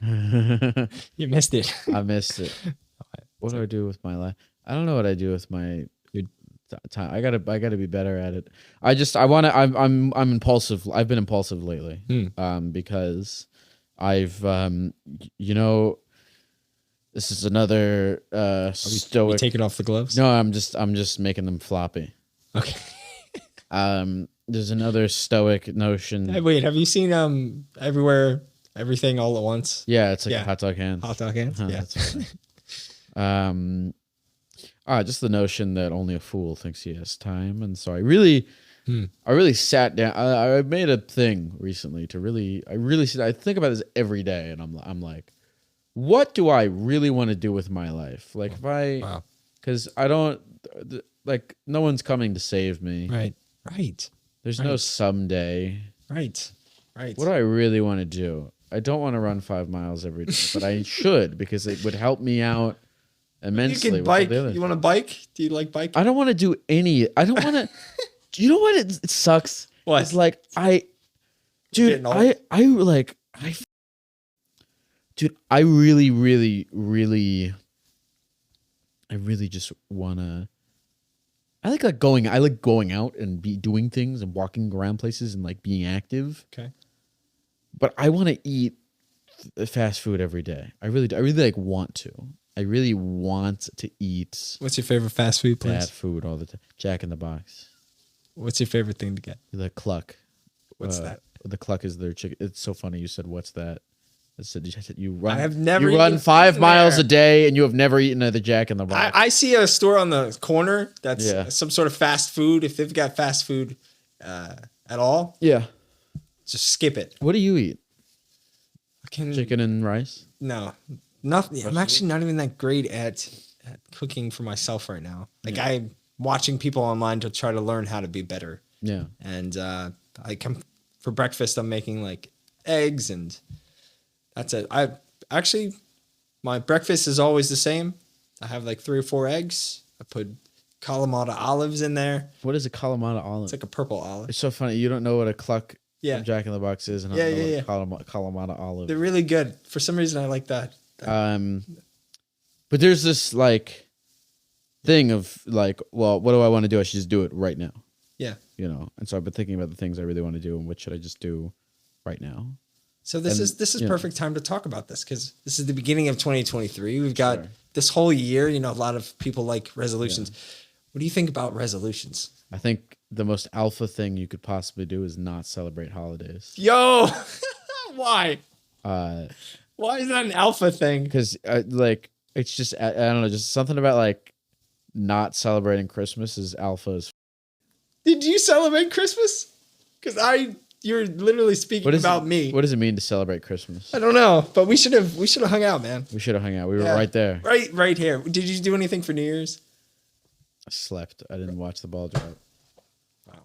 I You missed it. missed it. What do I do with my life? I don't know what I do with my time. I gotta be better at it. I'm impulsive. I've been impulsive lately. Because I've this is another stoic. You taking off the gloves? No, I'm just making them floppy. Okay. There's another stoic notion. Hey, wait, have you seen Everywhere, Everything All at Once? Yeah, it's like a hot dog hand. Hot dog hands? Yeah. That's funny. Just the notion that only a fool thinks he has time, and so I really sat down. I made a thing recently to I think about this every day, and I'm like, what do I really want to do with my life? Like because I don't like, no one's coming to save me. Right. There's no someday. Right. What do I really want to do? I don't want to run 5 miles every day, but I should, because it would help me out immensely. You can bike. You want to bike? Do you like biking? I don't want to do any. I don't want to. You know what? It sucks. What? It's like I really just wanna. I like going. I like going out and doing things and walking around places and like being active. Okay. But I want to eat fast food every day. I really like want to. I really want to eat. What's your favorite fast food place? Bad food all the time. Jack in the Box. What's your favorite thing to get? The cluck. What's that? The cluck is their chicken. It's so funny you said, "What's that?" I said, "You run. I have never. You run 5 miles a day, and you have never eaten at the Jack in the Box." I see a store on the corner that's some sort of fast food. If they've got fast food at all, just skip it. What do you eat? Chicken and rice? No, nothing. I'm actually not even that great at cooking for myself right now. Like I'm watching people online to try to learn how to be better. Yeah. And for breakfast, I'm making like eggs, and that's it. My breakfast is always the same. I have like 3 or 4 eggs. I put Kalamata olives in there. What is a Kalamata olive? It's like a purple olive. It's so funny. You don't know what a cluck from Jack in the Box is, and I don't know what Kalamata olive. They're really good. For some reason, I like that. But there's this like thing of like, well, what do I want to do? I should just do it right now. Yeah. And so I've been thinking about the things I really want to do and what should I just do right now. So this is perfect time to talk about this, because this is the beginning of 2023. We've got this whole year. A lot of people like resolutions. Yeah. What do you think about resolutions? I think the most alpha thing you could possibly do is not celebrate holidays. Yo, why? Why is that an alpha thing? Because it's just, I don't know, just something about like not celebrating Christmas is alpha. Did you celebrate Christmas? Because you're literally speaking about me. What does it mean to celebrate Christmas? I don't know, but we should have hung out, man. We should have hung out. We were right there. Right here. Did you do anything for New Year's? I slept. I didn't watch the ball drop. Wow.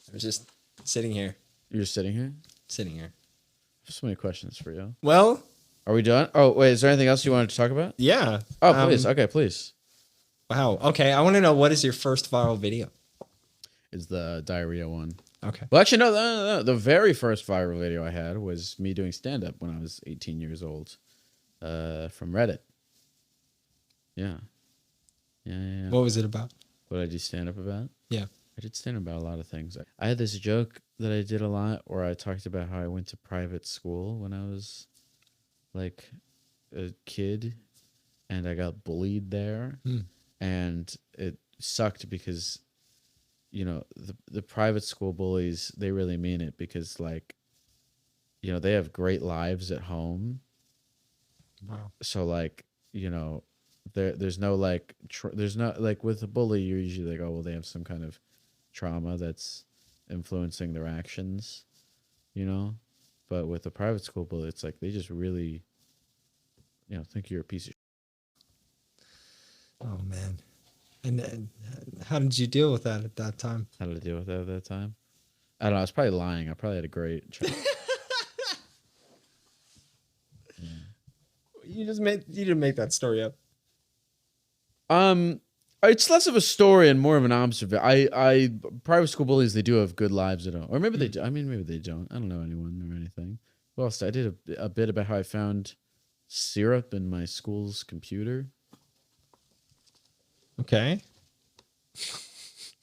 I was just sitting here. You're just sitting here? Sitting here. I have so many questions for you. Well. Are we done? Oh, wait. Is there anything else you wanted to talk about? Yeah. Oh, please. Okay, please. Wow. Okay. I want to know, what is your first viral video? Is the diarrhea one. Okay. Well, actually, no. The very first viral video I had was me doing stand-up when I was 18 years old. from Reddit. Yeah. Yeah. What was it about? What did I do stand up about? Yeah. I did stand up about a lot of things. I had this joke that I did a lot where I talked about how I went to private school when I was like a kid and I got bullied there. And it sucked because, the private school bullies, they really mean it because, like, they have great lives at home. Wow. So, like, there's no, like, there's not, like, with a bully, you're usually like, oh, well, they have some kind of trauma that's influencing their actions, But with a private school bully, it's like they just really, think you're a piece of Oh man. And how did you deal with that at that time? How did I deal with that at that time? I don't know. I was probably lying. I probably had a great childhood. You didn't make that story up. It's less of a story and more of an observation. I private school bullies, they do have good lives at home, or maybe they do. I mean, maybe they don't. I don't know anyone or anything. Well, else? I did a bit about how I found syrup in my school's computer. Okay.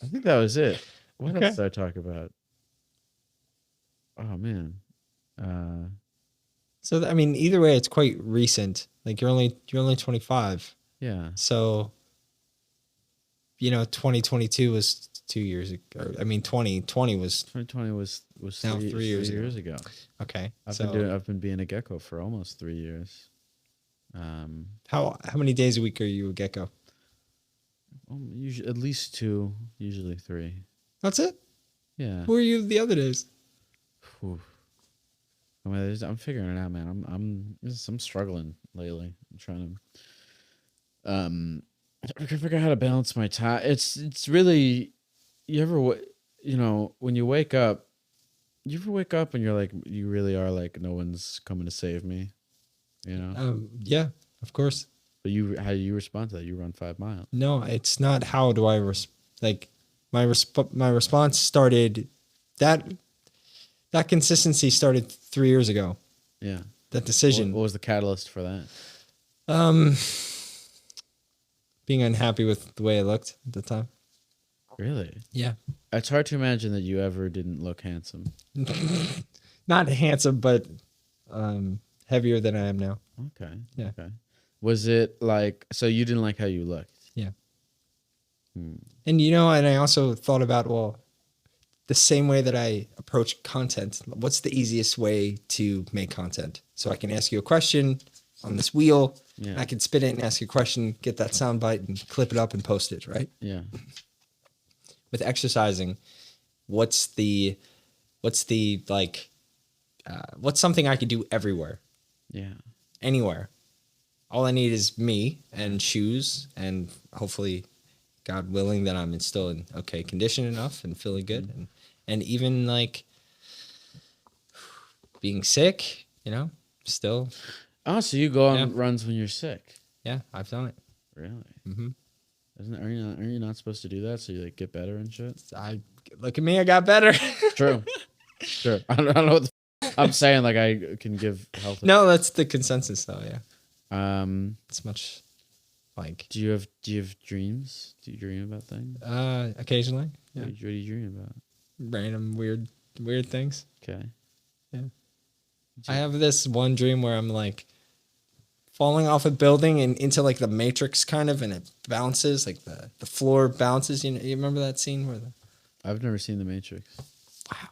I think that was it. What Okay. else did I talk about? Oh man. So I mean, either way, it's quite recent. Like you're only 25. Yeah. So 2022 was 2 years ago. I mean, 2020 was 2020 was now 3 years ago. Okay. I've been being a Gecko for almost 3 years. How many days a week are you a Gecko? Usually at least 2, usually 3. That's it? Yeah. Who are you the other days? Whew. I mean, I'm figuring it out, man. I'm struggling lately. I'm trying to I can figure out how to balance my time. It's really, when you wake up, and you're like, you really are like, no one's coming to save me, Yeah, of course. But how do you respond to that? You run 5 miles. No, it's not how do I my response started that consistency started 3 years ago. Yeah. That decision. What was the catalyst for that? Being unhappy with the way I looked at the time. Really? Yeah. It's hard to imagine that you ever didn't look handsome. Not handsome, but heavier than I am now. Okay. Yeah. Okay. Was it like, so you didn't like how you looked? Yeah. And and I also thought about, the same way that I approach content, what's the easiest way to make content? So I can ask you a question on this wheel. Yeah. I can spin it and ask you a question, get that sound bite and clip it up and post it, right? Yeah. With exercising, what's something I could do everywhere? Yeah. Anywhere. All I need is me and shoes, and hopefully, God willing, that I'm still in okay condition enough and feeling good, and even like being sick, still. Oh, so you go on runs when you're sick? Yeah, I've done it. Really? Mm-hmm. Aren't you not supposed to do that so you like get better and shit? Look at me, I got better. True. I don't know what I'm saying. Like I can give health. No, that's the consensus, though. Yeah. It's much like. Do you have dreams? Do you dream about things? Occasionally. Yeah. What do you dream about? Random weird things. Okay. Yeah. I have this one dream where I'm like falling off a building and into like the Matrix kind of, and it bounces, like the floor bounces. You remember that scene where I've never seen The Matrix. Wow.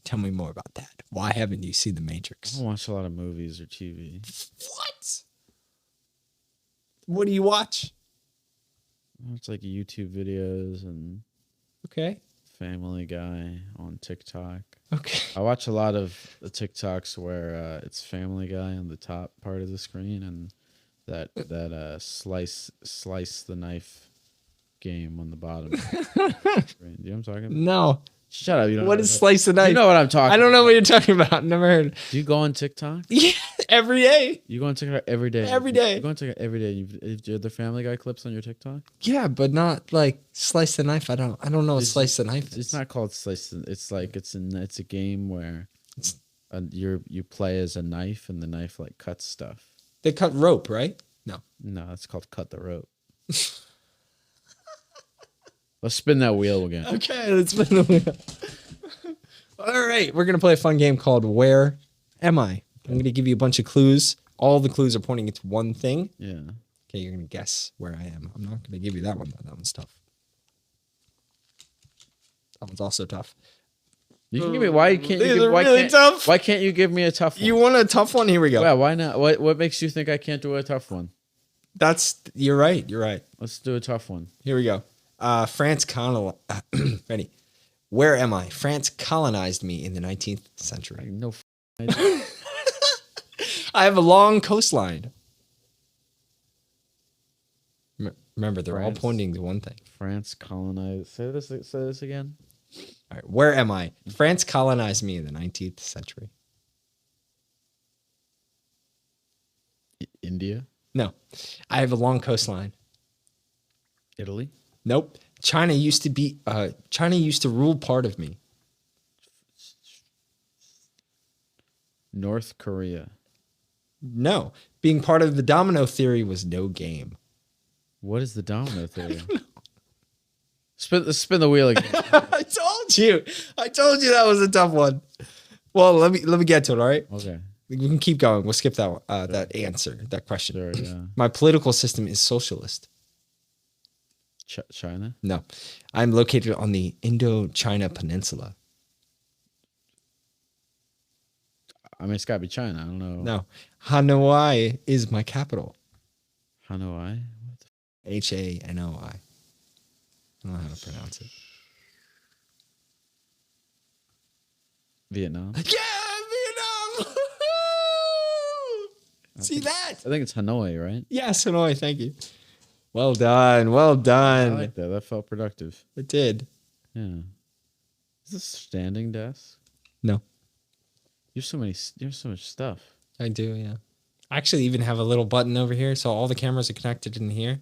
Tell me more about that. Why haven't you seen The Matrix? I don't watch a lot of movies or TV. What? What do you watch? It's like YouTube videos and Family Guy on TikTok. Okay. I watch a lot of the TikToks where it's Family Guy on the top part of the screen and that slice the knife game on the bottom. Do you know what I'm talking about? No. Shut up. You don't what know is slice the knife? You know what I'm talking about. I don't know what you're talking about. Never heard. Do you go on TikTok? Yeah, every day. You go on TikTok every day? Every day. You go on TikTok every day. Do you have the Family Guy clips on your TikTok? Yeah, but not like slice the knife. I don't know what slice the knife is. It's not called slice. It's like it's a game where You play as a knife, and the knife like cuts stuff. They cut rope, right? No. No, it's called cut the rope. Let's spin that wheel again. Okay, let's spin the wheel. All right, we're gonna play a fun game called Where Am I? I'm gonna give you a bunch of clues. All the clues are pointing to one thing. Yeah. Okay, you're gonna guess where I am. I'm not gonna give you that one though. That one's tough. That one's also tough. You can give me. Why can't These you? are Why really can't? tough. Why can't you give me a tough one? You want a tough one? Here we go. Yeah. Why not? What makes you think I can't do a tough one? You're right. You're right. Let's do a tough one. Here we go. Ready? Where am I? France colonized me in the 19th century. No. Idea. I have a long coastline. Remember, they're all France. pointing to one thing. France colonized. Say this again. All right, where am I? France colonized me in the 19th century. India. No, I have a long coastline. Italy. Nope. China used to rule part of me. North Korea. No, being part of the domino theory was no game. What is the domino theory? Spin the wheel again. I told you that was a tough one. Well, let me get to it. All right. Okay. We can keep going. We'll skip that answer, that question. Sure. Yeah. My political system is socialist. China. No, I'm located on the Indochina Peninsula. I mean, it's got to be China. I don't know. No, Hanoi is my capital. Hanoi. Hanoi. I don't know how to pronounce it. Vietnam. Yeah, Vietnam. See that? I think it's Hanoi, right? Yes, Hanoi. Thank you. Well done. Well I done. like that. That felt productive. It did. Yeah. Is this a standing desk? No, You have so much stuff. I do. Yeah. I actually even have a little button over here, so all the cameras are connected in here,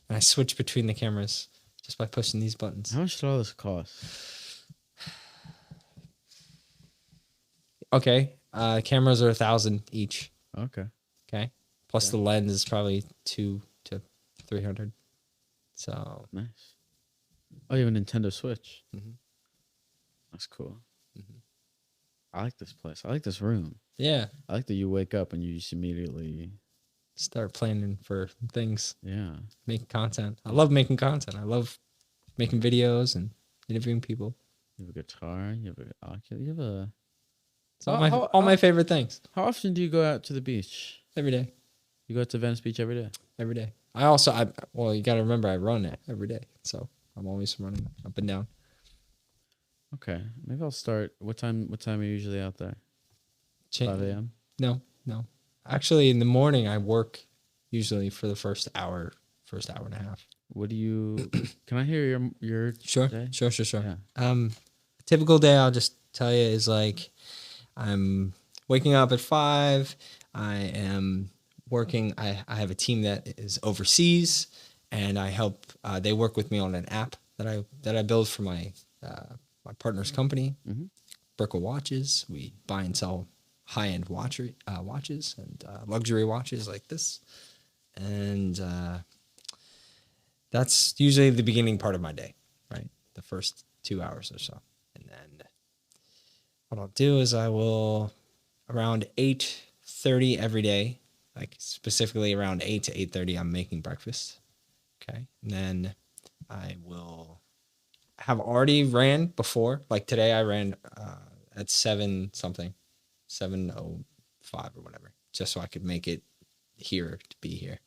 and I switch between the cameras just by pushing these buttons. How much did all this cost? Okay. Cameras are 1,000 each. Okay. Okay. Plus the lens is probably 200 to 300. So Nice. Oh, you have a Nintendo Switch. Mhm. That's cool. I like this place. I like this room. yeah, I like that you wake up and you just immediately, start planning for things, yeah. making content. I love making content. I love making videos and interviewing people. You have a guitar. You have a. It's all my favorite things. How often do you go out to the beach? Every day. You go out to Venice Beach every day. Every day. Well, you got to remember I run it every day. So I'm always running up and down. Okay, maybe I'll start. What time are you usually out there? 5 a.m. No. Actually, in the morning, I work usually for the first hour and a half. What do you? Can I hear your Sure. day? Sure. Yeah. Typical day, I'll just tell you, is like I'm waking up at 5. I am working. I have a team that is overseas, and I help. They work with me on an app that I build for my partner's company, Breakout watches. We buy and sell high-end watches and luxury watches like this. And that's usually the beginning part of my day, right? The first 2 hours or so. And then what I'll do is I will, around 8:30 every day, like specifically around 8 to 8:30, I'm making breakfast. Okay. And then I will have already ran before. Like today I ran at 7:05 or whatever, just so I could make it here to be here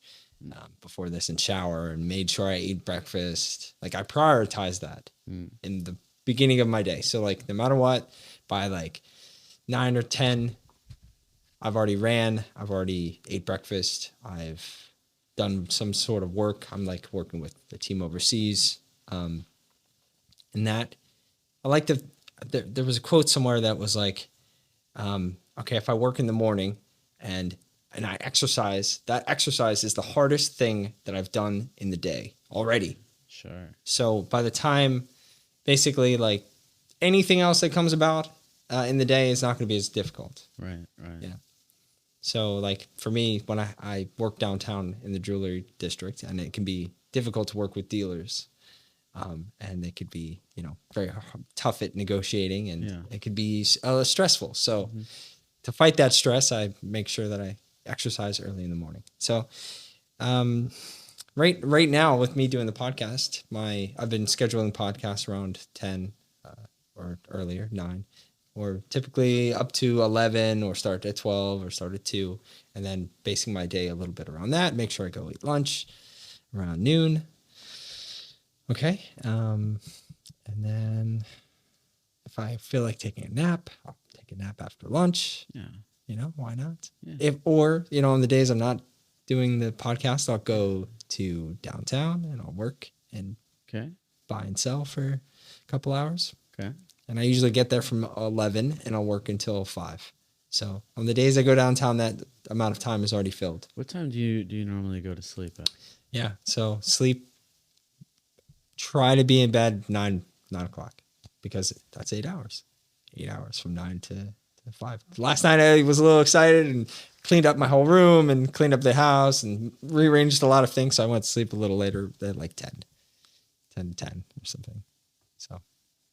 before this, and shower and made sure I ate breakfast. Like I prioritize that in the beginning of my day. So like no matter what, by like 9 or 10, I've already ran, I've already ate breakfast, I've done some sort of work. I'm like working with the team overseas. And that I like there was a quote somewhere that was like, okay, if I work in the morning and I exercise, that exercise is the hardest thing that I've done in the day already. Sure. So by the time basically like anything else that comes about, in the day is not going to be as difficult. Right. Yeah. So like for me, when I work downtown in the jewelry district, and it can be difficult to work with dealers, and they could be, very tough at negotiating, and it could be stressful. So to fight that stress, I make sure that I exercise early in the morning. So right now with me doing the podcast, I've been scheduling podcasts around 10 or earlier, 9, or typically up to 11, or start at 12 or start at 2, and then basing my day a little bit around that. Make sure I go eat lunch around noon. Okay. And then if I feel like taking a nap, I'll take a nap after lunch. Yeah. Why not? Yeah. On the days I'm not doing the podcast, I'll go to downtown and I'll work and buy and sell for a couple hours. Okay. And I usually get there from 11 and I'll work until 5. So on the days I go downtown, that amount of time is already filled. What time do you normally go to sleep at? Yeah. So try to be in bed 9 o'clock, because that's 8 hours. 8 hours from 9 to 5. Last night I was a little excited and cleaned up my whole room and cleaned up the house and rearranged a lot of things. So I went to sleep a little later at like 10 to 10 or something. So,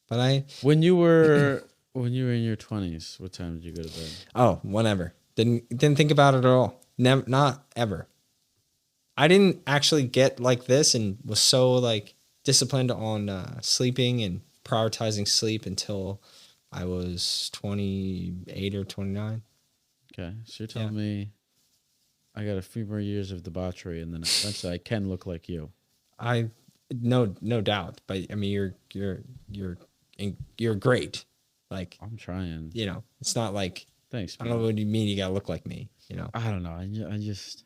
but when you were in your 20s, what time did you go to bed? Whenever. Didn't think about it at all. Never, not ever. I didn't actually get like this and was so like disciplined on sleeping and prioritizing sleep until I was 28 or 29. Okay, so you're telling me I got a few more years of debauchery, and then eventually I can look like you. No doubt, but I mean you're great. Like, I'm trying. It's not like, Thanks. Man. I don't know what you mean. You gotta look like me. I don't know. I just.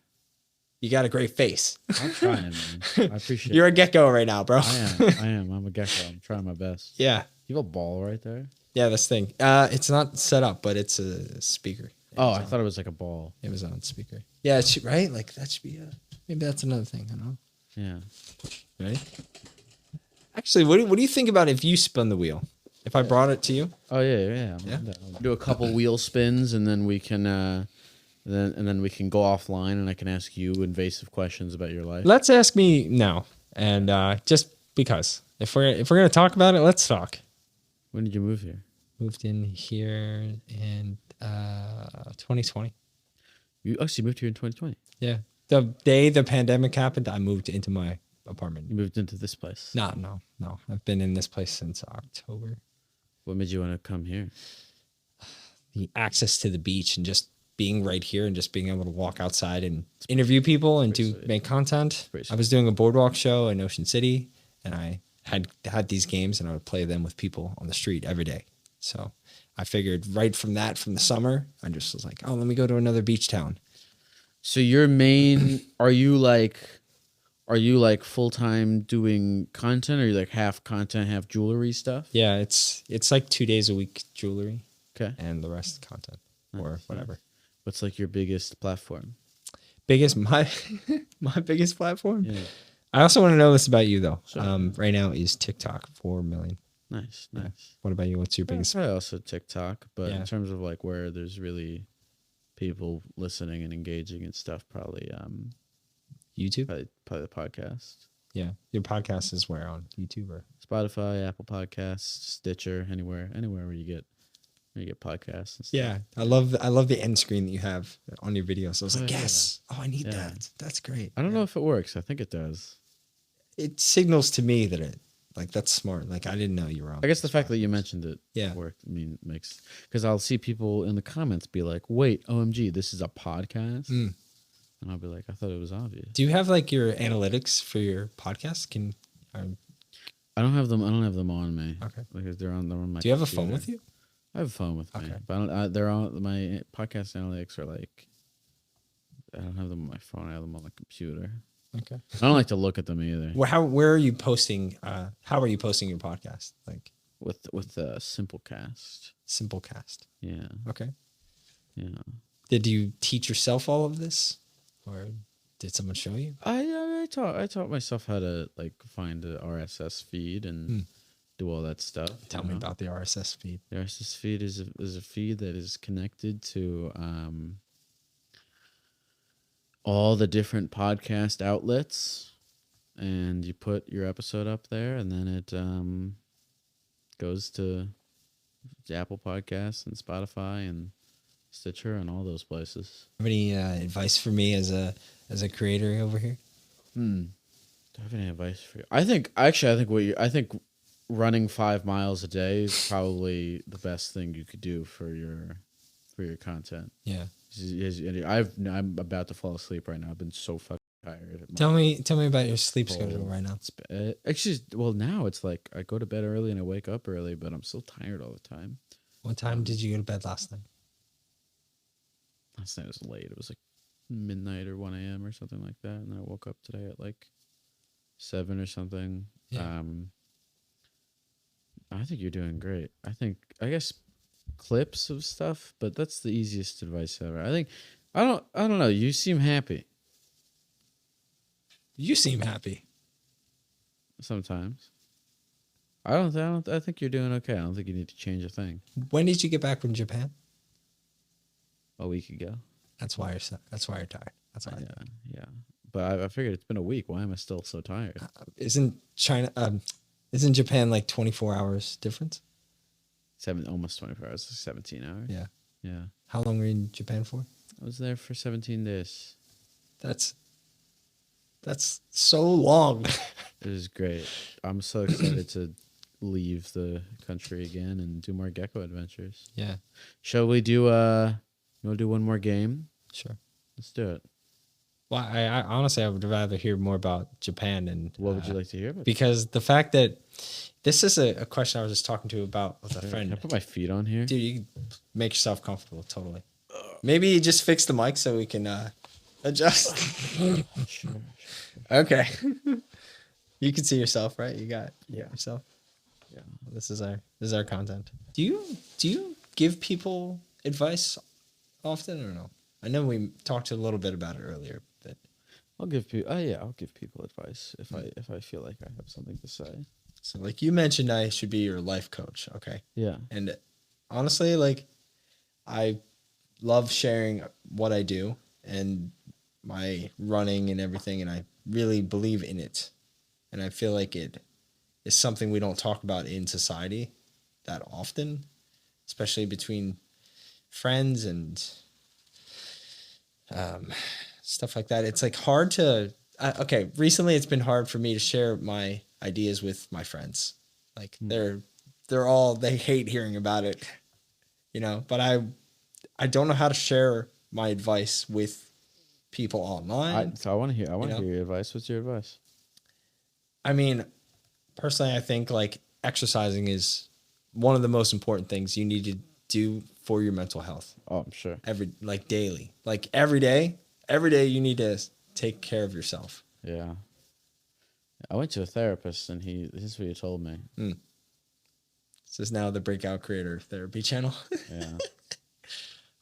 You got a great face. I'm trying, man. I appreciate. You're a gecko right now, bro. I am. I'm a gecko. I'm trying my best. Yeah. You have a ball right there. Yeah, this thing. It's not set up, but it's a speaker. I thought it was like a ball. Amazon speaker. Yeah, it should, right? Like that should be maybe that's another thing. I don't know. Yeah. Right. Actually, what do you think about if you spun the wheel? If I brought it to you? Oh yeah. Do a couple wheel spins, and then we can then we can go offline, and I can ask you invasive questions about your life. Let's ask me now, and just because if we're gonna talk about it, let's talk. When did you move here? Moved in here in 2020. You moved here in 2020. Yeah, the day the pandemic happened, I moved into my apartment. You moved into this place? No. I've been in this place since October. What made you want to come here? The access to the beach and just being right here and just being able to walk outside and interview people and make content. I was doing a boardwalk show in Ocean City, and I had these games, and I would play them with people on the street every day. So I figured right from the summer, I just was like, let me go to another beach town. So your main, are you like full-time doing content, or are you like half content, half jewelry stuff? Yeah, it's like 2 days a week jewelry. Okay. And the rest content or whatever. What's like your biggest platform? My biggest platform? Yeah. I also want to know this about you though. Sure. Right now is TikTok 4 million. Nice. Yeah. What about you? What's your biggest? Probably also TikTok, but Yeah. in terms of like where there's really people listening and engaging and stuff, probably YouTube? probably the podcast. Yeah. Your podcast is where, on YouTube or Spotify, Apple Podcasts, Stitcher, anywhere where you get podcasts and stuff. Yeah. I love the end screen that you have on your videos. I was like, yeah. yes. Oh, I need that. That's great. I don't know if it works. I think it does. It signals to me that that's smart. Like, I didn't know you were on. I guess the fact that you mentioned it Yeah. worked. I mean, makes, because I'll see people in the comments be like, "Wait, OMG, this is a podcast," and I'll be like, "I thought it was obvious." Do you have like your analytics for your podcast? I don't have them. I don't have them on me. Okay. Because they're on my. Do you have a computer. phone with you? I have a phone with me, Okay. but they're on my podcast analytics are like. I don't have them on my phone. I have them on the computer. Okay. I don't like to look at them either. Where are you posting? How are you posting your podcast? Like With Simplecast. Simplecast. Yeah. Okay. Yeah. Did you teach yourself all of this, or did someone show you? I taught myself how to like find the RSS feed and do all that stuff. Tell me about the RSS feed. The RSS feed is a feed that is connected to all the different podcast outlets, and you put your episode up there, and then it goes to Apple Podcasts and Spotify and Stitcher and all those places. Have any advice for me as a creator over here? Do I have any advice for you? I think running 5 miles a day is probably the best thing you could do for your content. Yeah. I'm about to fall asleep right now. I've been so fucking tired. Tell me about your sleep schedule right now. Actually, well, now it's like I go to bed early and I wake up early, but I'm still tired all the time. What time did you go to bed last night? Last night was late. It was like midnight or 1 a.m. or something like that, and then I woke up today at like 7 or something. Yeah. I think you're doing great. I guess clips of stuff, but that's the easiest advice ever. I don't know. You seem happy You seem happy. sometimes. I think you're doing okay. I don't think you need to change a thing. When did you get back from Japan? A week ago. That's why you're tired. That's why. Yeah. But I figured it's been a week. Why am I still so tired? Isn't Japan like 24 hours difference? Almost 24 hours, 17 hours. Yeah. Yeah. How long were you in Japan for? I was there for 17 days. That's so long. It was great. I'm so excited to leave the country again and do more Gecko adventures. Yeah. Shall we do you want to do one more game? Sure. Let's do it. Well, I honestly I would rather hear more about Japan and What would you like to hear about? Because the fact that this is a question I was just talking to about with a friend. Can I put my feet on here? Dude, you can make yourself comfortable, totally. Maybe you just fix the mic so we can adjust. Sure. Okay. You can see yourself, right? You got yourself. Yeah. This is our content. Do you give people advice often or no? I know we talked a little bit about it earlier, but I'll give people advice if I feel like I have something to say. so like you mentioned I should be your life coach, okay? Yeah. And honestly, like I love sharing what I do and my running and everything, and I really believe in it. And I feel like it is something we don't talk about in society that often, especially between friends and stuff like that. It's like hard to recently it's been hard for me to share my ideas with my friends. Like they hate hearing about it, but I don't know how to share my advice with people online. I want to hear your advice. What's your advice? I mean, personally, I think like exercising is one of the most important things you need to do for your mental health. Oh, I'm sure. Daily, like every day you need to take care of yourself. Yeah. I went to a therapist and this is what he told me. This is now the Breakout Creator Therapy channel. Yeah.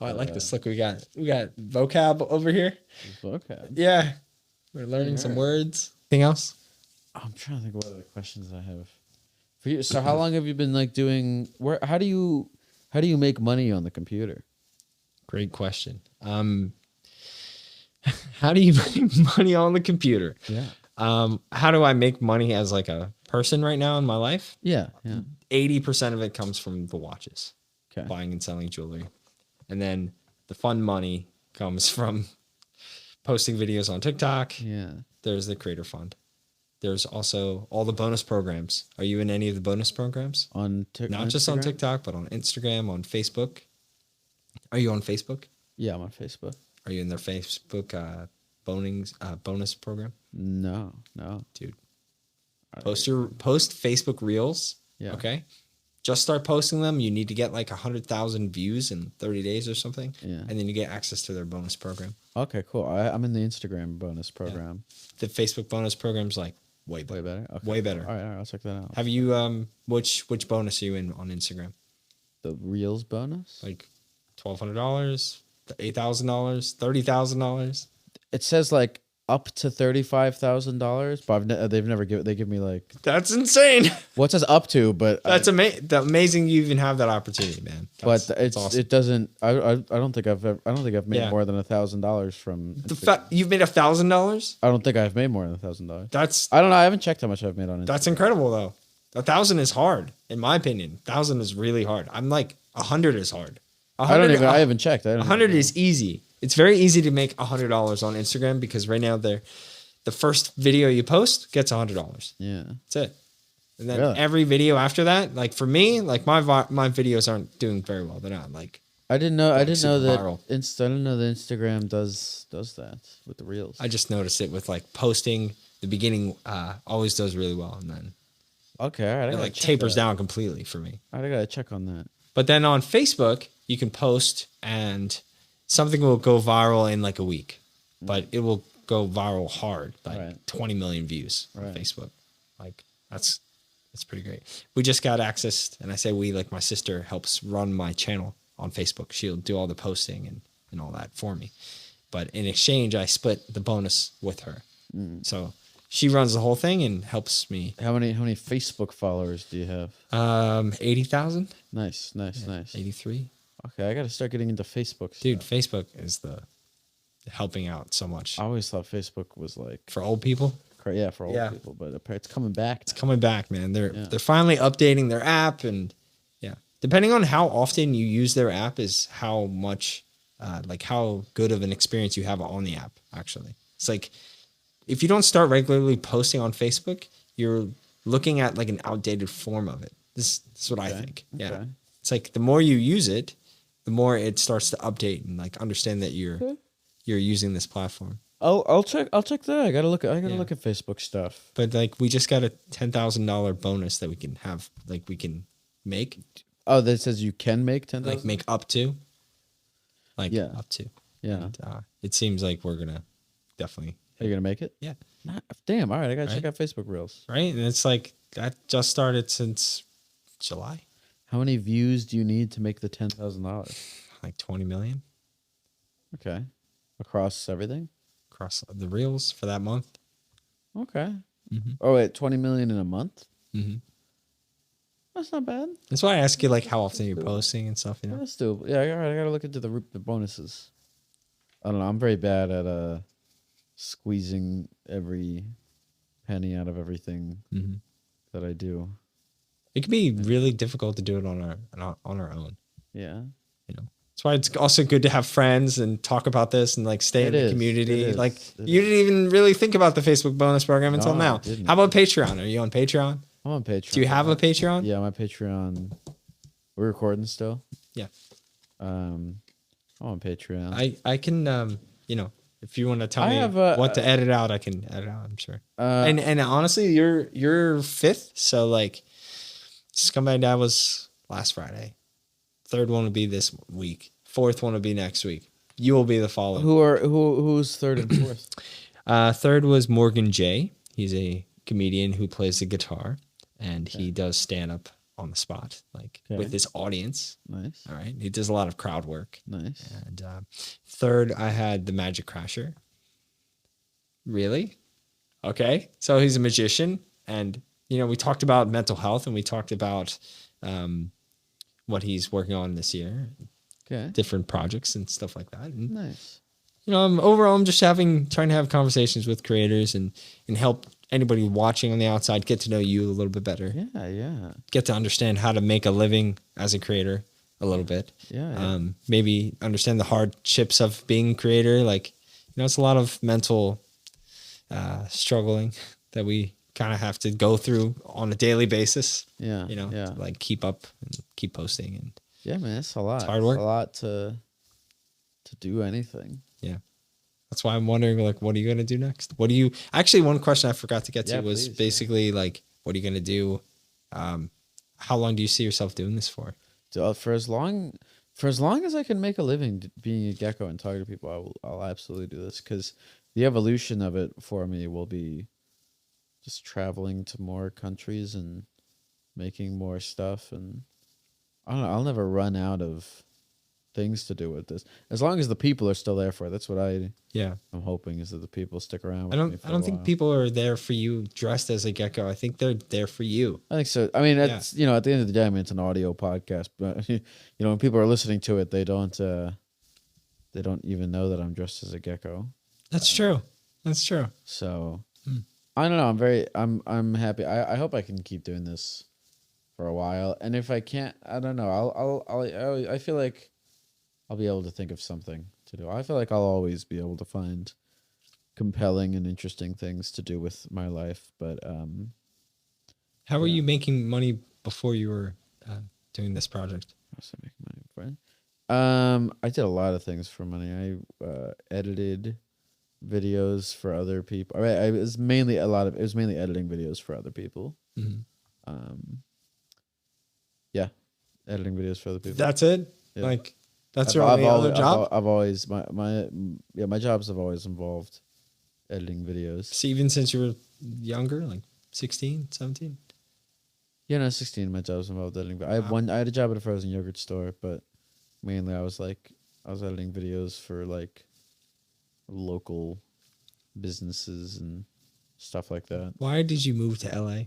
Oh, I like this. Look, we got vocab over here. Vocab. Yeah. We're learning some words. Anything else? I'm trying to think what other questions I have for you. So how long have you been like doing how do you make money on the computer? Great question. How do you make money on the computer? Yeah. How do I make money as like a person right now in my life? Yeah. Yeah. 80% of it comes from the watches. Okay. Buying and selling jewelry. And then the fun money comes from posting videos on TikTok. Yeah. There's the creator fund. There's also all the bonus programs. Are you in any of the bonus programs? Not just on TikTok, but on Instagram, on Facebook. Are you on Facebook? Yeah, I'm on Facebook. Are you in their Facebook bonus program? No. Dude. Post Facebook Reels. Yeah. Okay. Just start posting them. You need to get like 100,000 views in 30 days or something. Yeah. And then you get access to their bonus program. Okay, cool. I'm in the Instagram bonus program. Yeah. The Facebook bonus program's like way better. Okay. Way better. All right. I'll check that out. Have you which bonus are you in on Instagram? The Reels bonus? Like $1,200, $8,000, $30,000. It says like up to $35,000, but they've never given. They give me like That's insane. well, it says up to, but That's amazing. You even have that opportunity, man. but That's awesome. it doesn't. I don't think I've made Yeah. more than $1,000 from. You've made $1,000. I don't think I've made more than $1,000. That's I don't know. I haven't checked how much I've made on it. That's incredible though. 1,000 is hard, in my opinion. 1,000 is really hard. I'm like 100 is hard. I don't even. I haven't checked. 100 is easy. It's very easy to make $100 on Instagram because right now the first video you post gets $100. Yeah. That's it. And then Really? every video after that, like for me, like my videos aren't doing very well. They're not like I didn't know. I didn't know super that. viral. I didn't know that Instagram does that with the reels. I just noticed it with like posting. The beginning always does really well, and then Okay, all right. I it gotta like check tapers that. down completely for me. I gotta check on that. But then on Facebook, you can post and something will go viral in like a week, but it will go viral hard, like Right. 20 million views on Right. Facebook. Like that's pretty great. We just got access, and I say we, like my sister helps run my channel on Facebook. She'll do all the posting and all that for me. But in exchange, I split the bonus with her. So she runs the whole thing and helps me. How many Facebook followers do you have? 80,000, Nice. 83. Okay, I gotta start getting into Facebook. Dude, stuff. Facebook is the helping out so much I always thought Facebook was like for old people. yeah for old Yeah. people, but it's coming back. It's coming back, man. They're Yeah. they're finally updating their app, and yeah, depending on how often you use their app is how much, like how good of an experience you have on the app. Actually, it's like if you don't start regularly posting on Facebook, you're looking at like an outdated form of it. This is what I think. Yeah, Okay. it's like the more you use it, the more it starts to update and like understand that you're using this platform. I'll check that. I gotta look Yeah. look at Facebook stuff. But like we just got a $10,000 bonus that we can have, like we can make, Oh, that says you can make 10,000. like make up to, like Yeah. up to. Yeah. And, it seems like we're gonna definitely, Are you gonna make it? yeah, Damn. All right, I gotta Right? check out Facebook Reels. right. And it's like that just started since July, How many views do you need to make the $10,000? like 20 million Okay, across everything. across the reels for that month. Okay. Mhm. Oh wait, 20 million in a month. Mm-hmm. That's not bad. That's why I ask you like how often you're posting and stuff. You know, That's doable. Yeah, all right. I gotta look into the bonuses. I don't know. I'm very bad at squeezing every penny out of everything mm-hmm. that I do. It can be really difficult to do it on our own. Yeah. You know, that's why it's also good to have friends and talk about this and like stay in It the is. community. It is. Like It you didn't even really think about the Facebook bonus program until No, I now. didn't. How about Patreon? Are you on Patreon? I'm on Patreon. Do you have a Patreon? Yeah, my Patreon. We're recording still. Yeah. I'm on Patreon. I can you know, if you want to tell I me have what to edit out, I can edit out. I'm sure. Uh, And honestly, you're fifth, so like, Scumbag Dad was last Friday. Third one will be this week. Fourth one will be next week. You will be the following. who's third and fourth? Third was Morgan J. He's a comedian who plays the guitar, and he does stand up on the spot, like Okay. with his audience. Nice. All right, he does a lot of crowd work. Nice. And third, I had the Magic Crasher. Really? Okay, so he's a magician, and you know we talked about mental health, and we talked about what he's working on this year, Okay. different projects and stuff like that. And Nice. you know, I'm just trying to have conversations with creators and help anybody watching on the outside get to know you a little bit better, Yeah. get to understand how to make a living as a creator a little bit. Yeah. Maybe understand the hardships of being a creator. Like, you know, it's a lot of mental struggling that we kind of have to go through on a daily basis, Yeah. you know, Yeah. to like keep up and keep posting. And Yeah, man, it's a lot. It's hard work. A lot to do anything. that's why I'm wondering, like, what are you going to do next? Actually, one question I forgot to get to Yeah, was please, basically like, what are you going to do? How long do you see yourself doing this for? So, for as long as I can make a living being a gecko and talking to people, I'll absolutely do this, because the evolution of it for me will be just traveling to more countries and making more stuff, and I don't know, I'll never run out of things to do with this. As long as the people are still there for it. That's what I'm Yeah. hoping is that the people stick around I with me don't for I a don't think while. people are there for you dressed as a gecko. I think they're there for you. I think so. I mean, Yeah. it's at the end of the day, I mean, it's an audio podcast, but when people are listening to it, they don't even know that I'm dressed as a gecko. That's true. That's true. So Hmm. I don't know. I'm happy. I hope I can keep doing this for a while. And if I can't, I don't know. I feel like I'll be able to think of something to do. I feel like I'll always be able to find compelling and interesting things to do with my life. But How were Yeah. you making money before you were doing this project? how does that make money, friend? I did a lot of things for money. I edited videos for other people. It was mainly editing videos for other people. Mm-hmm. Yeah, editing videos for other people. That's it. Yeah. Like that's your only other job. I've always my jobs have always involved editing videos. So even since you were younger, like 16, 17? Yeah, no, 16. My jobs involved editing. I had Wow. I had a job at a frozen yogurt store, but mainly I was editing videos for like local businesses and stuff like that. Why did you move to LA?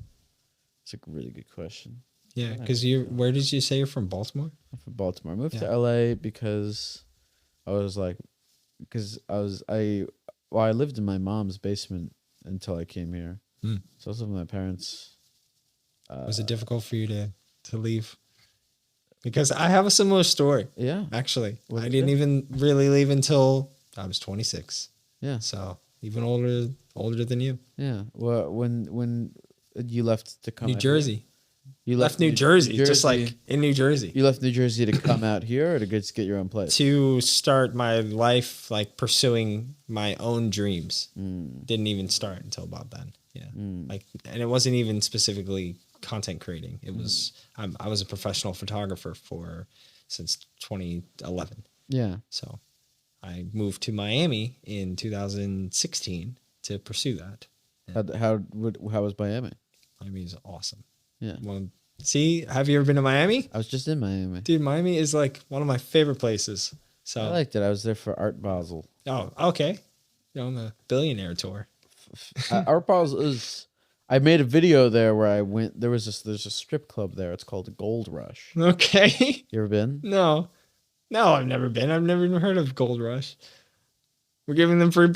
It's a really good question. Yeah, Yeah. because where did you say you're from? Baltimore? I'm from Baltimore. I moved Yeah. to LA because I lived in my mom's basement until I came here. Hmm. So I was living with my parents. Was it difficult for you to leave? Because I have a similar story, Yeah. actually. Was I it didn't good? even really leave until I was 26. Yeah. So even older than you. Yeah. Well, when you left to come New out here? Jersey. You Left New Jersey, just like in New Jersey. you left New Jersey to come out here or to get your own place? To start my life, like pursuing my own dreams. Didn't even start until about then. Yeah. Like, and it wasn't even specifically content creating. It was, I was a professional photographer since 2011. Yeah. So I moved to Miami in 2016 to pursue that. How was Miami? Miami is awesome. Yeah. Well, see, have you ever been to Miami? I was just in Miami. Dude, Miami is like one of my favorite places. So, I liked it. I was there for Art Basel. oh, okay. You're on the billionaire tour. Art Basel is. I made a video there where I went. There's a strip club there. It's called Gold Rush. Okay. You ever been? No, I've never been. I've never even heard of Gold Rush. We're giving them free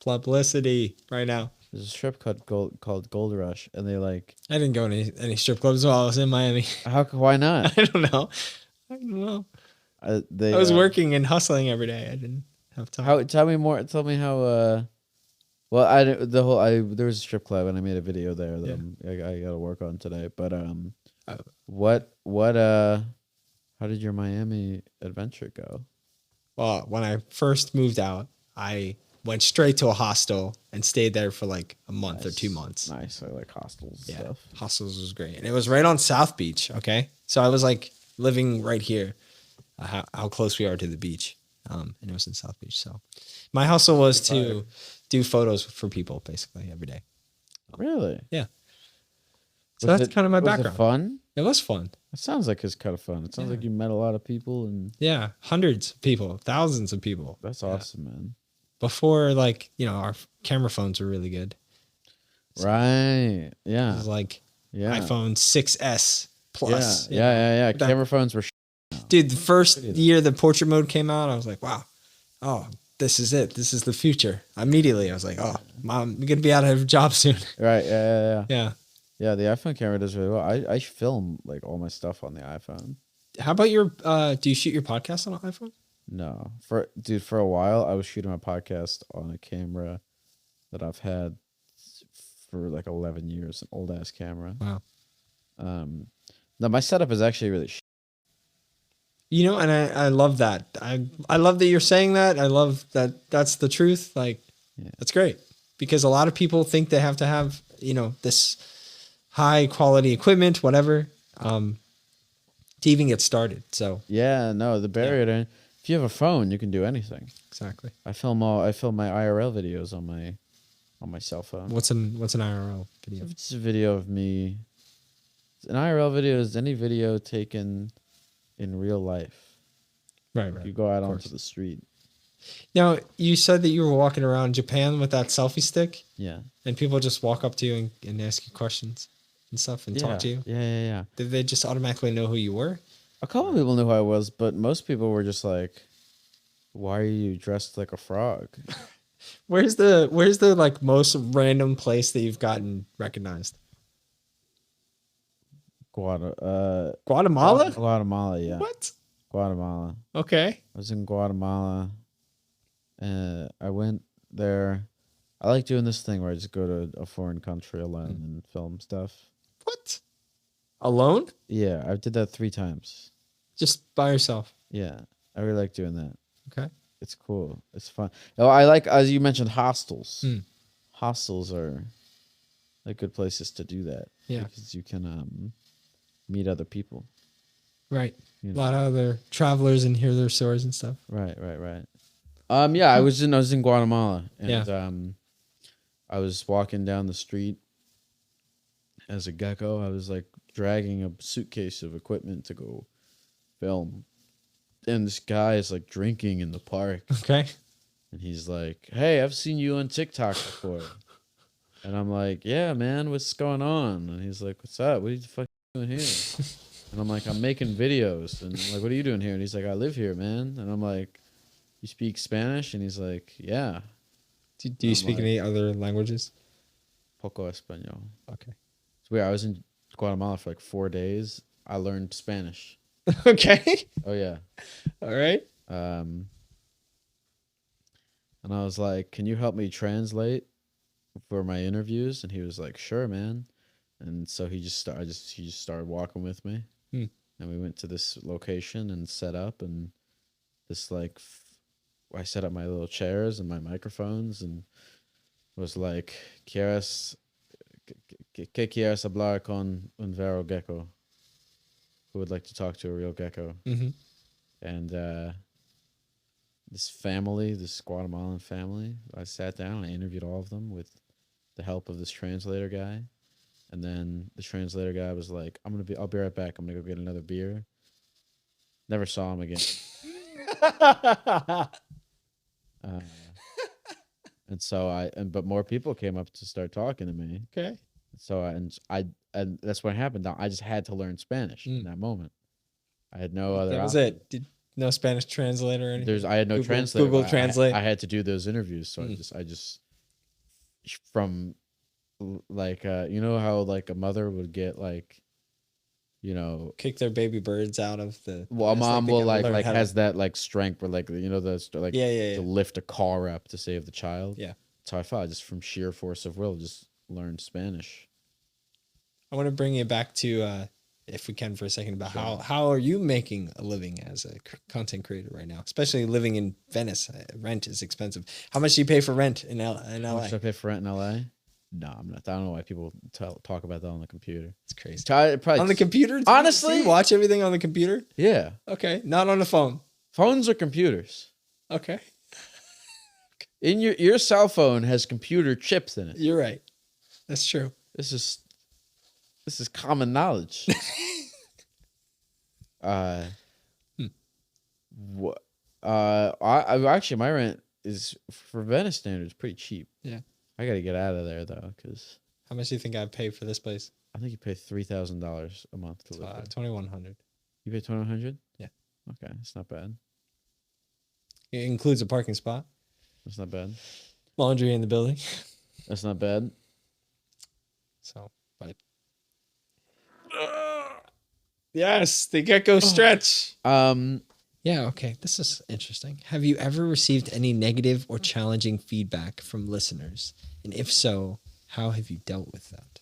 publicity right now. There's a strip club called Gold Rush, and they like. I didn't go to any strip clubs while I was in Miami. Why not? I don't know. I was working and hustling every day. I didn't have time. Tell me more. Tell me how. Well, there was a strip club and I made a video there that I got to work on today. But how did your Miami adventure go? Well, when I first moved out, I went straight to a hostel and stayed there for like a month or 2 months. Nice. I like hostels and stuff. Hostels was great. And it was right on South Beach. Okay. So I was like living right here, how close we are to the beach. And it was in South Beach. So my hustle was to do photos for people basically every day. Really? Yeah. So that's kind of my background. Was it fun? It was fun. It sounds like it's kind of fun. It sounds like you met a lot of people and Yeah. Hundreds of people, thousands of people. that's awesome, man. Before, like, our camera phones were really good. Right. It Yeah. was like Yeah. iPhone 6S Plus. Yeah. Camera phones were Dude, the first year the portrait mode came out, I was like, wow, oh, this is it. This is the future. Immediately, I was like, oh, Mom, I'm going to be out of a job soon. right. Yeah. Yeah. Yeah, the iPhone camera does really well. I film like all my stuff on the iPhone. How about do you shoot your podcast on an iPhone? No. For a while I was shooting my podcast on a camera that I've had for like 11 years, an old ass camera. Wow. No, my setup is actually really And I love that. I love that you're saying that. I love that that's the truth. Like, that's great. Because a lot of people think they have to have, this high quality equipment, whatever, to even get started. So yeah, no, the barrier to, if you have a phone, you can do anything. exactly. I film my IRL videos on my cell phone. What's an IRL video? It's a video of me. An IRL video is any video taken in real life. Right, You go out Of onto course. the street. Now, you said that you were walking around Japan with that selfie stick, Yeah. and people just walk up to you and ask you questions and stuff and talk to you. Yeah. Did they just automatically know who you were? A couple people knew who I was, but most people were just like, "Why are you dressed like a frog?" Where's the like most random place that you've gotten recognized? Guatemala? Guatemala, yeah. What? Guatemala. Okay. I was in Guatemala. I went there. I like doing this thing where I just go to a foreign country alone and film stuff. What? Alone? Yeah, I did that 3 times. Just by yourself? Yeah, I really like doing that. Okay. It's cool. It's fun. Oh, I like, as you mentioned, hostels. Hmm. Hostels are like good places to do that. Yeah. Because you can meet other people. Right. You A know? lot of other travelers and hear their stories and stuff. Right. Yeah, I was in Guatemala, and Yeah. I was walking down the street as a gecko. I was like dragging a suitcase of equipment to go film, and this guy is like drinking in the park, Okay. and he's like, "Hey, I've seen you on TikTok before," and I'm like, "Yeah, man, what's going on?" And he's like, "What's up? What are you fucking doing here?" And I'm like, "I'm making videos," and I'm like, "What are you doing here?" And he's like, "I live here, man," and I'm like, "You speak Spanish?" And he's like, "Yeah." Do you speak any other languages? Poco español. Okay. It's weird. I was in Guatemala for like 4 days. I learned Spanish. Okay. Oh yeah. All right. And I was like, "Can you help me translate for my interviews?" And he was like, "Sure, man." And so he just started walking with me, and we went to this location and set up, and this like I set up my little chairs and my microphones, and was like, "¿Quieres ¿Qué quieres hablar con un vero gecko?" Who would like to talk to a real gecko? Mm-hmm. And this Guatemalan family, I sat down and I interviewed all of them with the help of this translator guy. And then the translator guy was like, I'll be right back. I'm gonna go get another beer. Never saw him again. And so but more people came up to start talking to me. Okay. So and that's what happened. I just had to learn Spanish in that moment. I had no other. That was option. it. No Spanish translator or anything. I had no translator. Google Translate. I had to do those interviews, so I just from like you know how like a mother would get like, you know, kick their baby birds out of the. well, a mom will like has to, that like strength where like, you know, the like to lift a car up to save the child. Yeah. So I thought just from sheer force of will, just learn Spanish. I want to bring you back to if we can for a second about how are you making a living as a content creator right now, especially living in Venice. Rent is expensive. How much do you pay for rent in LA? How much do I pay for rent in LA? No, I'm not. I don't know why people talk about that on the computer. It's crazy. Probably, on the computer? Honestly, do you watch everything on the computer? Yeah. Okay, not on the phone. Phones are computers. Okay. In your cell phone has computer chips in it. You're right. That's true. This is common knowledge. What? I actually my rent is for Venice standards pretty cheap. Yeah. I got to get out of there though, because. How much do you think I pay for this place? I think you pay $3,000 a month to live there. 2,100. You pay 2,100? Yeah. Okay, it's not bad. It includes a parking spot. That's not bad. Laundry in the building. That's not bad. So, but yes, the Gecko stretch. Yeah, okay. This is interesting. Have you ever received any negative or challenging feedback from listeners? And if so, how have you dealt with that?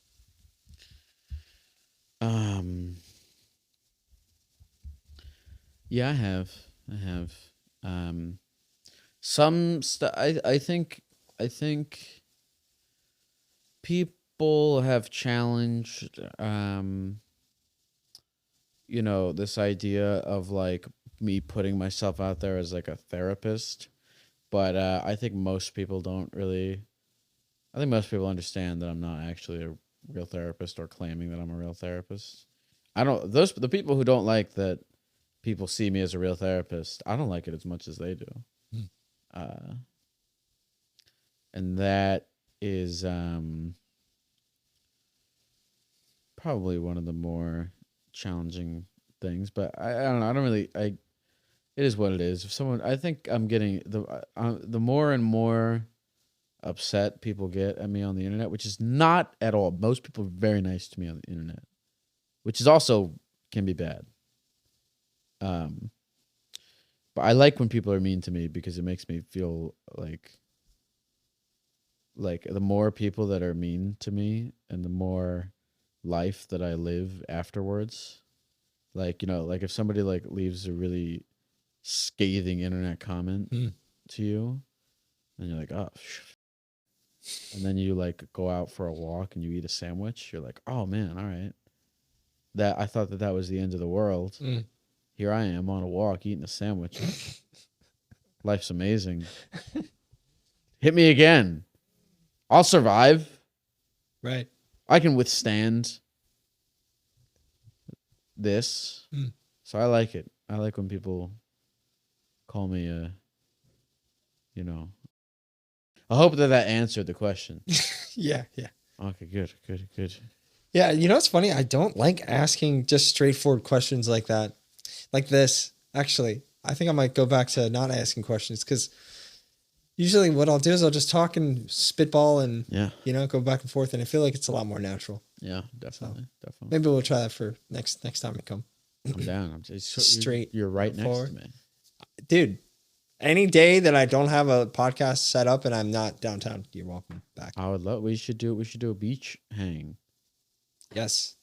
Yeah, I have. Some stuff. I think people have challenged. You know, this idea of like me putting myself out there as like a therapist, but I think most people don't really. I think most people understand that I'm not actually a real therapist or claiming that I'm a real therapist. The people who don't like that people see me as a real therapist. I don't like it as much as they do. Hmm. And that is probably one of the more challenging things. But I don't know. I don't really. It is what it is. If someone, I think I'm getting the more and more upset people get at me on the internet, which is not at all. Most people are very nice to me on the internet, which is also can be bad. But I like when people are mean to me because it makes me feel like the more people that are mean to me and the more life that I live afterwards. Like, like if somebody like leaves a really scathing internet comment to you, and you're like, oh, and then you like go out for a walk and you eat a sandwich, you're like, oh man, all right. That I thought that was the end of the world. Here I am on a walk eating a sandwich. Life's amazing. Hit me again. I'll survive. Right. I can withstand this. So I like it. I like when people call me I hope that answered the question. Yeah. Okay, good. Yeah, it's funny. I don't like asking just straightforward questions like that. Like this. Actually, I think I might go back to not asking questions because usually what I'll do is I'll just talk and spitball and, go back and forth. And I feel like it's a lot more natural. Yeah, definitely. Maybe we'll try that for next time we come. I'm down. I'm just straight. You're right next forward. to me. Dude, any day that I don't have a podcast set up and I'm not downtown, you're welcome back. I would love. We should do a beach hang. Yes.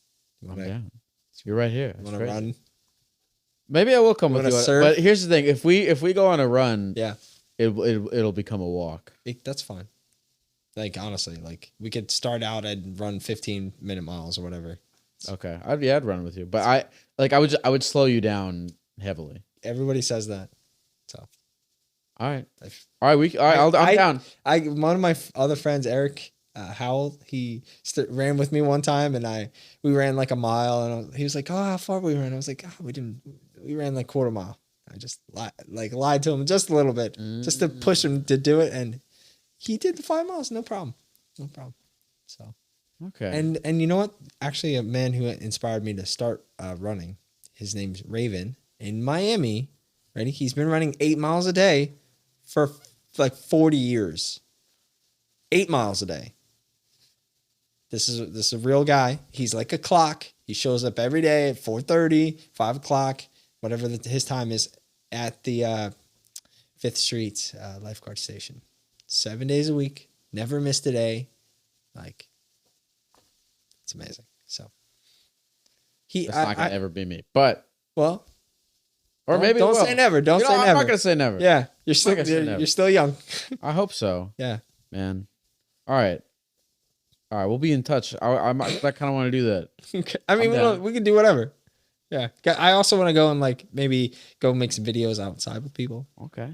I'm down. You're right here. Want to run? Maybe I will come with you. Surf? But here's the thing: if we go on a run, it'll become a walk. That's fine. Like honestly, like we could start out and run 15-minute miles or whatever. Okay, I'd run with you, but I would slow you down heavily. Everybody says that. So. All right. I'm down. One of my other friends, Eric Howell, he ran with me one time, and we ran like a mile, and he was like, "Oh, how far we ran?" I was like, "Oh, we ran like quarter mile." I just lied to him just a little bit, just to push him to do it, and he did the 5 miles, no problem. So okay, and you know what? Actually, a man who inspired me to start running, his name's Raven in Miami. Ready? He's been running 8 miles a day for like 40 years. 8 miles a day. This is a real guy. He's like a clock. He shows up every day at 4:30, 5 o'clock, whatever his time is, at the 5th Street lifeguard station. 7 days a week. Never missed a day. Like, it's amazing. So it's not gonna ever be me, but or maybe don't say never. Don't say never. I'm not gonna say never. Yeah, you're still young. I hope so. Yeah, man. All right. We'll be in touch. I kind of want to do that. Okay. I mean, we can do whatever. Yeah. I also want to go and maybe go make some videos outside with people. Okay.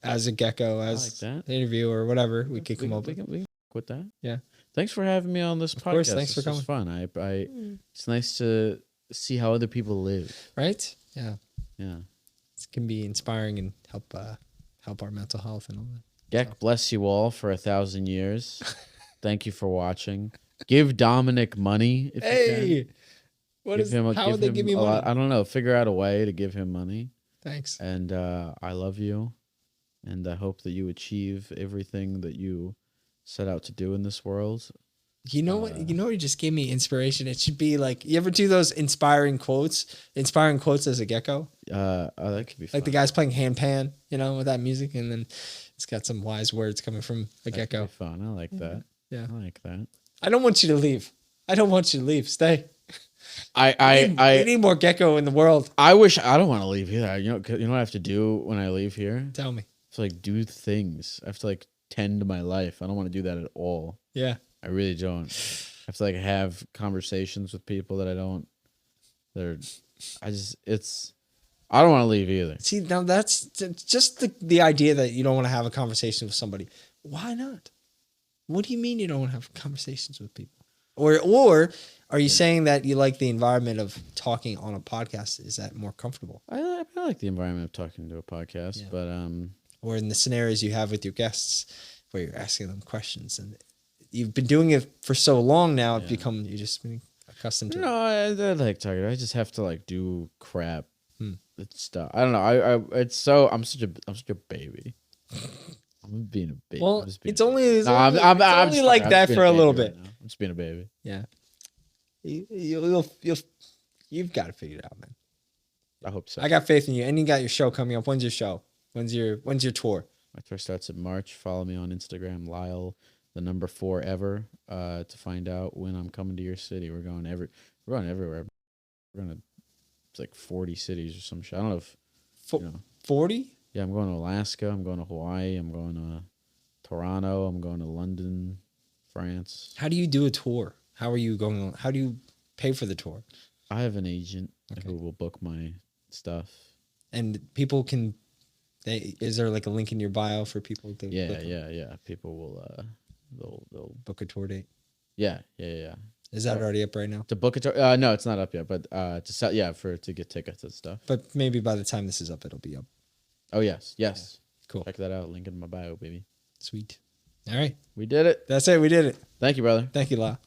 As a Gecko, as an interview or whatever, we could come up with. We can with that. Yeah. Thanks for having me on this podcast. Of course. Thanks for coming. It's fun. It's nice to see how other people live. Right. Yeah. Yeah. It can be inspiring and help our mental health and all that. Geck, bless you all for 1,000 years. Thank you for watching. Give Dominic money if you can. How would they give me money? I don't know. Figure out a way to give him money. Thanks. And I love you. And I hope that you achieve everything that you set out to do in this world. You know what? You just gave me inspiration. It should be like, you ever do those inspiring quotes as a Gecko? That could be fun. Like the guy's playing handpan, with that music, and then it's got some wise words coming from a Gecko. Could be fun. I like that. Yeah, I like that. I don't want you to leave. Stay. I need more Gecko in the world. I don't want to leave either. You know what I have to do when I leave here? Tell me. I have to do things. I have to tend to my life. I don't want to do that at all. Yeah. I really don't. I have to have conversations with people that I don't. I don't want to leave either. See, now that's just the idea that you don't want to have a conversation with somebody. Why not? What do you mean you don't want to have conversations with people? Or Are you saying that you like the environment of talking on a podcast? Is that more comfortable? I like the environment of talking to a podcast, but or in the scenarios you have with your guests where you're asking them questions and you've been doing it for so long now, you're just been accustomed to it. No, I like talking. I just have to like do crap stuff. I don't know. I'm such a baby. I'm being a baby. Well, it's only only like that for a little bit. Right, I'm just being a baby. Yeah. You've got to figure it out, man. I hope so. I got faith in you. And you got your show coming up. When's your show? When's your tour? My tour starts in March. Follow me on Instagram, Lyle, the number 4 ever, to find out when I'm coming to your city. We're going everywhere. We're going to like 40 cities or some shit. I don't know if 40? Yeah, I'm going to Alaska. I'm going to Hawaii. I'm going to Toronto. I'm going to London, France. How do you do a tour? How are you going on? How do you pay for the tour? I have an agent who will book my stuff. And people can. Is there like a link in your bio for people to? Yeah. People will. They'll book a tour date. Yeah. Is that already up right now? To book a tour? No, it's not up yet. But to sell, to get tickets and stuff. But maybe by the time this is up, it'll be up. Oh yes. Yeah. Cool. Check that out. Link in my bio, baby. Sweet. All right. We did it. That's it. We did it. Thank you, brother. Thank you, Lyle.